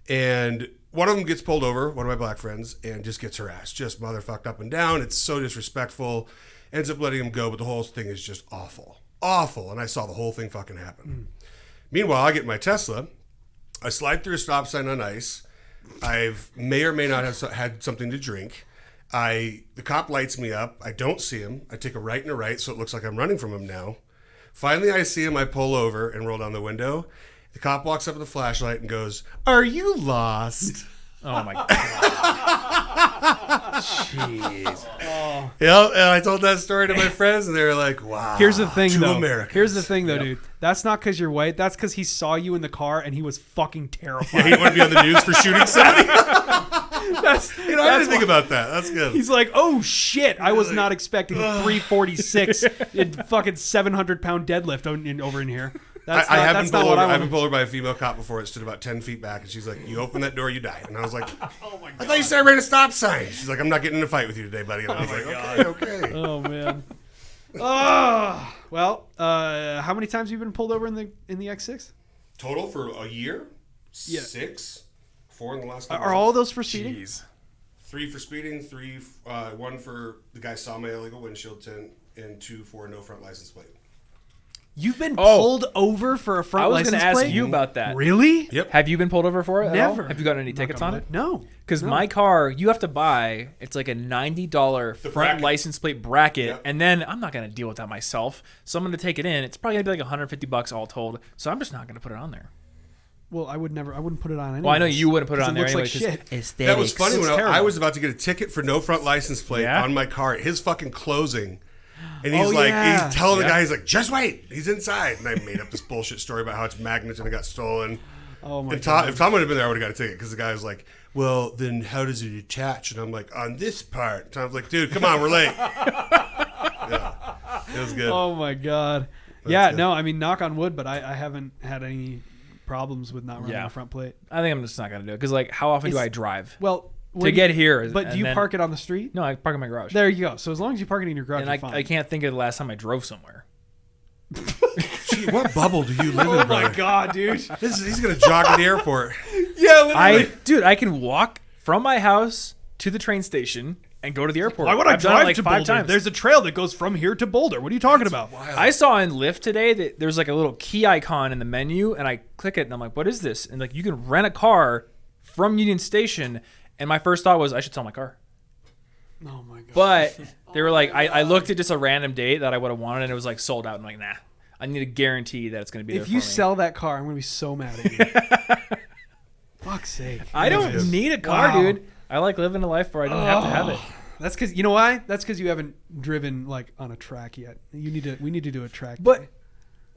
And one of them gets pulled over, one of my black friends, and just gets harassed, just motherfucked up and down. It's so disrespectful. Ends up letting him go, but the whole thing is just awful. Awful. And I saw the whole thing fucking happen. Meanwhile, I get in my Tesla. I slide through a stop sign on ice. I may or may not have had something to drink. The cop lights me up. I don't see him. I take a right and a right, so it looks like I'm running from him now. Finally, I see him. I pull over and roll down the window. The cop walks up with a flashlight and goes, "Are you lost?" Oh, my God. Jeez. Yeah, and I told that story to my friends, and they were like, "Wow." Here's the thing, two though. Americans. Here's the thing, though, dude. That's not because you're white. That's because he saw you in the car and he was fucking terrified. He want to be on the news for shooting somebody. I That's didn't think about that. That's good. He's like, oh shit! I was not expecting 346 in fucking 700-pound deadlift over in here. That's I not, haven't that's not what I I've want. been pulled over by a female cop before. It stood about 10 feet back, and she's like, "You open that door, you die." And I was like, "Oh my god! I thought you said I ran a stop sign." She's like, "I'm not getting in a fight with you today, buddy." And I was like, "Okay." Oh man. Oh well. How many times have you been pulled over in the X6? Total for a year? Yeah. 6, 4 in the last. couple Are months. all those for speeding? Jeez. 3 for speeding, 1 for the guy saw my illegal windshield tint, and 2 for no front license plate. You've been pulled over for a front I was license going to plate? ask you about that. Really? Yep. Have you been pulled over for it at all? Never. Have you gotten any tickets on it? No. Because my car, you have to buy, it's like a $90 front bracket. license plate bracket. Yep. And then I'm not going to deal with that myself. So I'm going to take it in. It's probably going to be like $150 all told. So I'm just not going to put it on there. Well, I wouldn't put it on anyway. Well, I know you wouldn't put it on there looks anyway. like shit. That was funny when I terrible. was about to get a ticket for no front license plate Yeah? on my car at his fucking closing. And he's Oh, like, yeah. he's telling the guy, he's like, "Just wait, he's inside." And I made up this bullshit story about how it's magnets and it got stolen. Oh my And Tom, god. if Tom would have been there, I would have got a ticket because the guy was like, "Well, then how does it attach?" And I'm like, "On this part." Tom's like, "Dude, come on, we're late." Yeah, it was good. Oh my god. Yeah, good. no, I mean, knock on wood, but I haven't had any problems with not running Yeah. a front plate. I think I'm just not going to do it. Because, like, how often do It's- I drive? Well, To get here. But do and you then- park it on the street? No, I park in my garage. There you go. So as long as you park it in your garage, And you're fine. I can't think of the last time I drove somewhere. Gee, what bubble do you live in, Oh brother? my god, dude. He's gonna jog to the airport. Yeah, literally. Dude, I can walk from my house to the train station and go to the airport. Why would I I've done it drive like to 5 Boulder? times. There's a trail that goes from here to Boulder. What are you talking about? I saw in Lyft today that there's like a little key icon in the menu, and I click it, and I'm like, "What is this?" And like, you can rent a car from Union Station, and my first thought was I should sell my car. Oh my god. But they were like, I looked at just a random date that I would have wanted, and it was like sold out. I'm like, nah, I need a guarantee that it's going to be there If for you me. sell that car, I'm gonna be so mad at you. Fuck's sake. I don't need a car, Wow. dude. I like living a life where I don't have to have it. That's because you know why? That's because you haven't driven like on a track yet. We need to do a track. But day.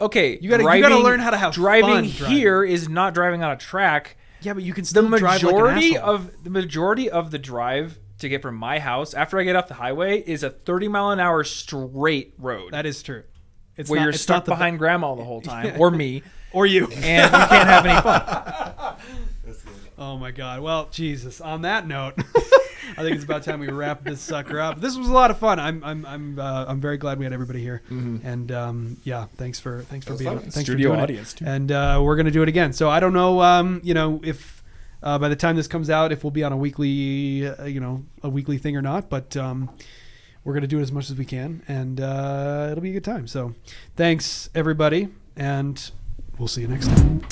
okay, You gotta learn how to have driving fun here is not driving on a track. yeah, but you can The still drive like an majority of the drive to get from my house after I get off the highway is a 30-mile-an-hour straight road. That is true. It's where not- you're it's stuck not the- behind grandma the whole time, or me, or you. and you can't have any fun. Oh my god. Well, Jesus. On that note, I think it's about time we wrap this sucker up. This was a lot of fun. I'm very glad we had everybody here. And yeah, thanks for being fun. thanks Studio for doing audience, it. too. And we're gonna do it again. So I don't know, if by the time this comes out, if we'll be on a weekly, a weekly thing or not. But we're gonna do it as much as we can, and it'll be a good time. So thanks everybody, and we'll see you next time.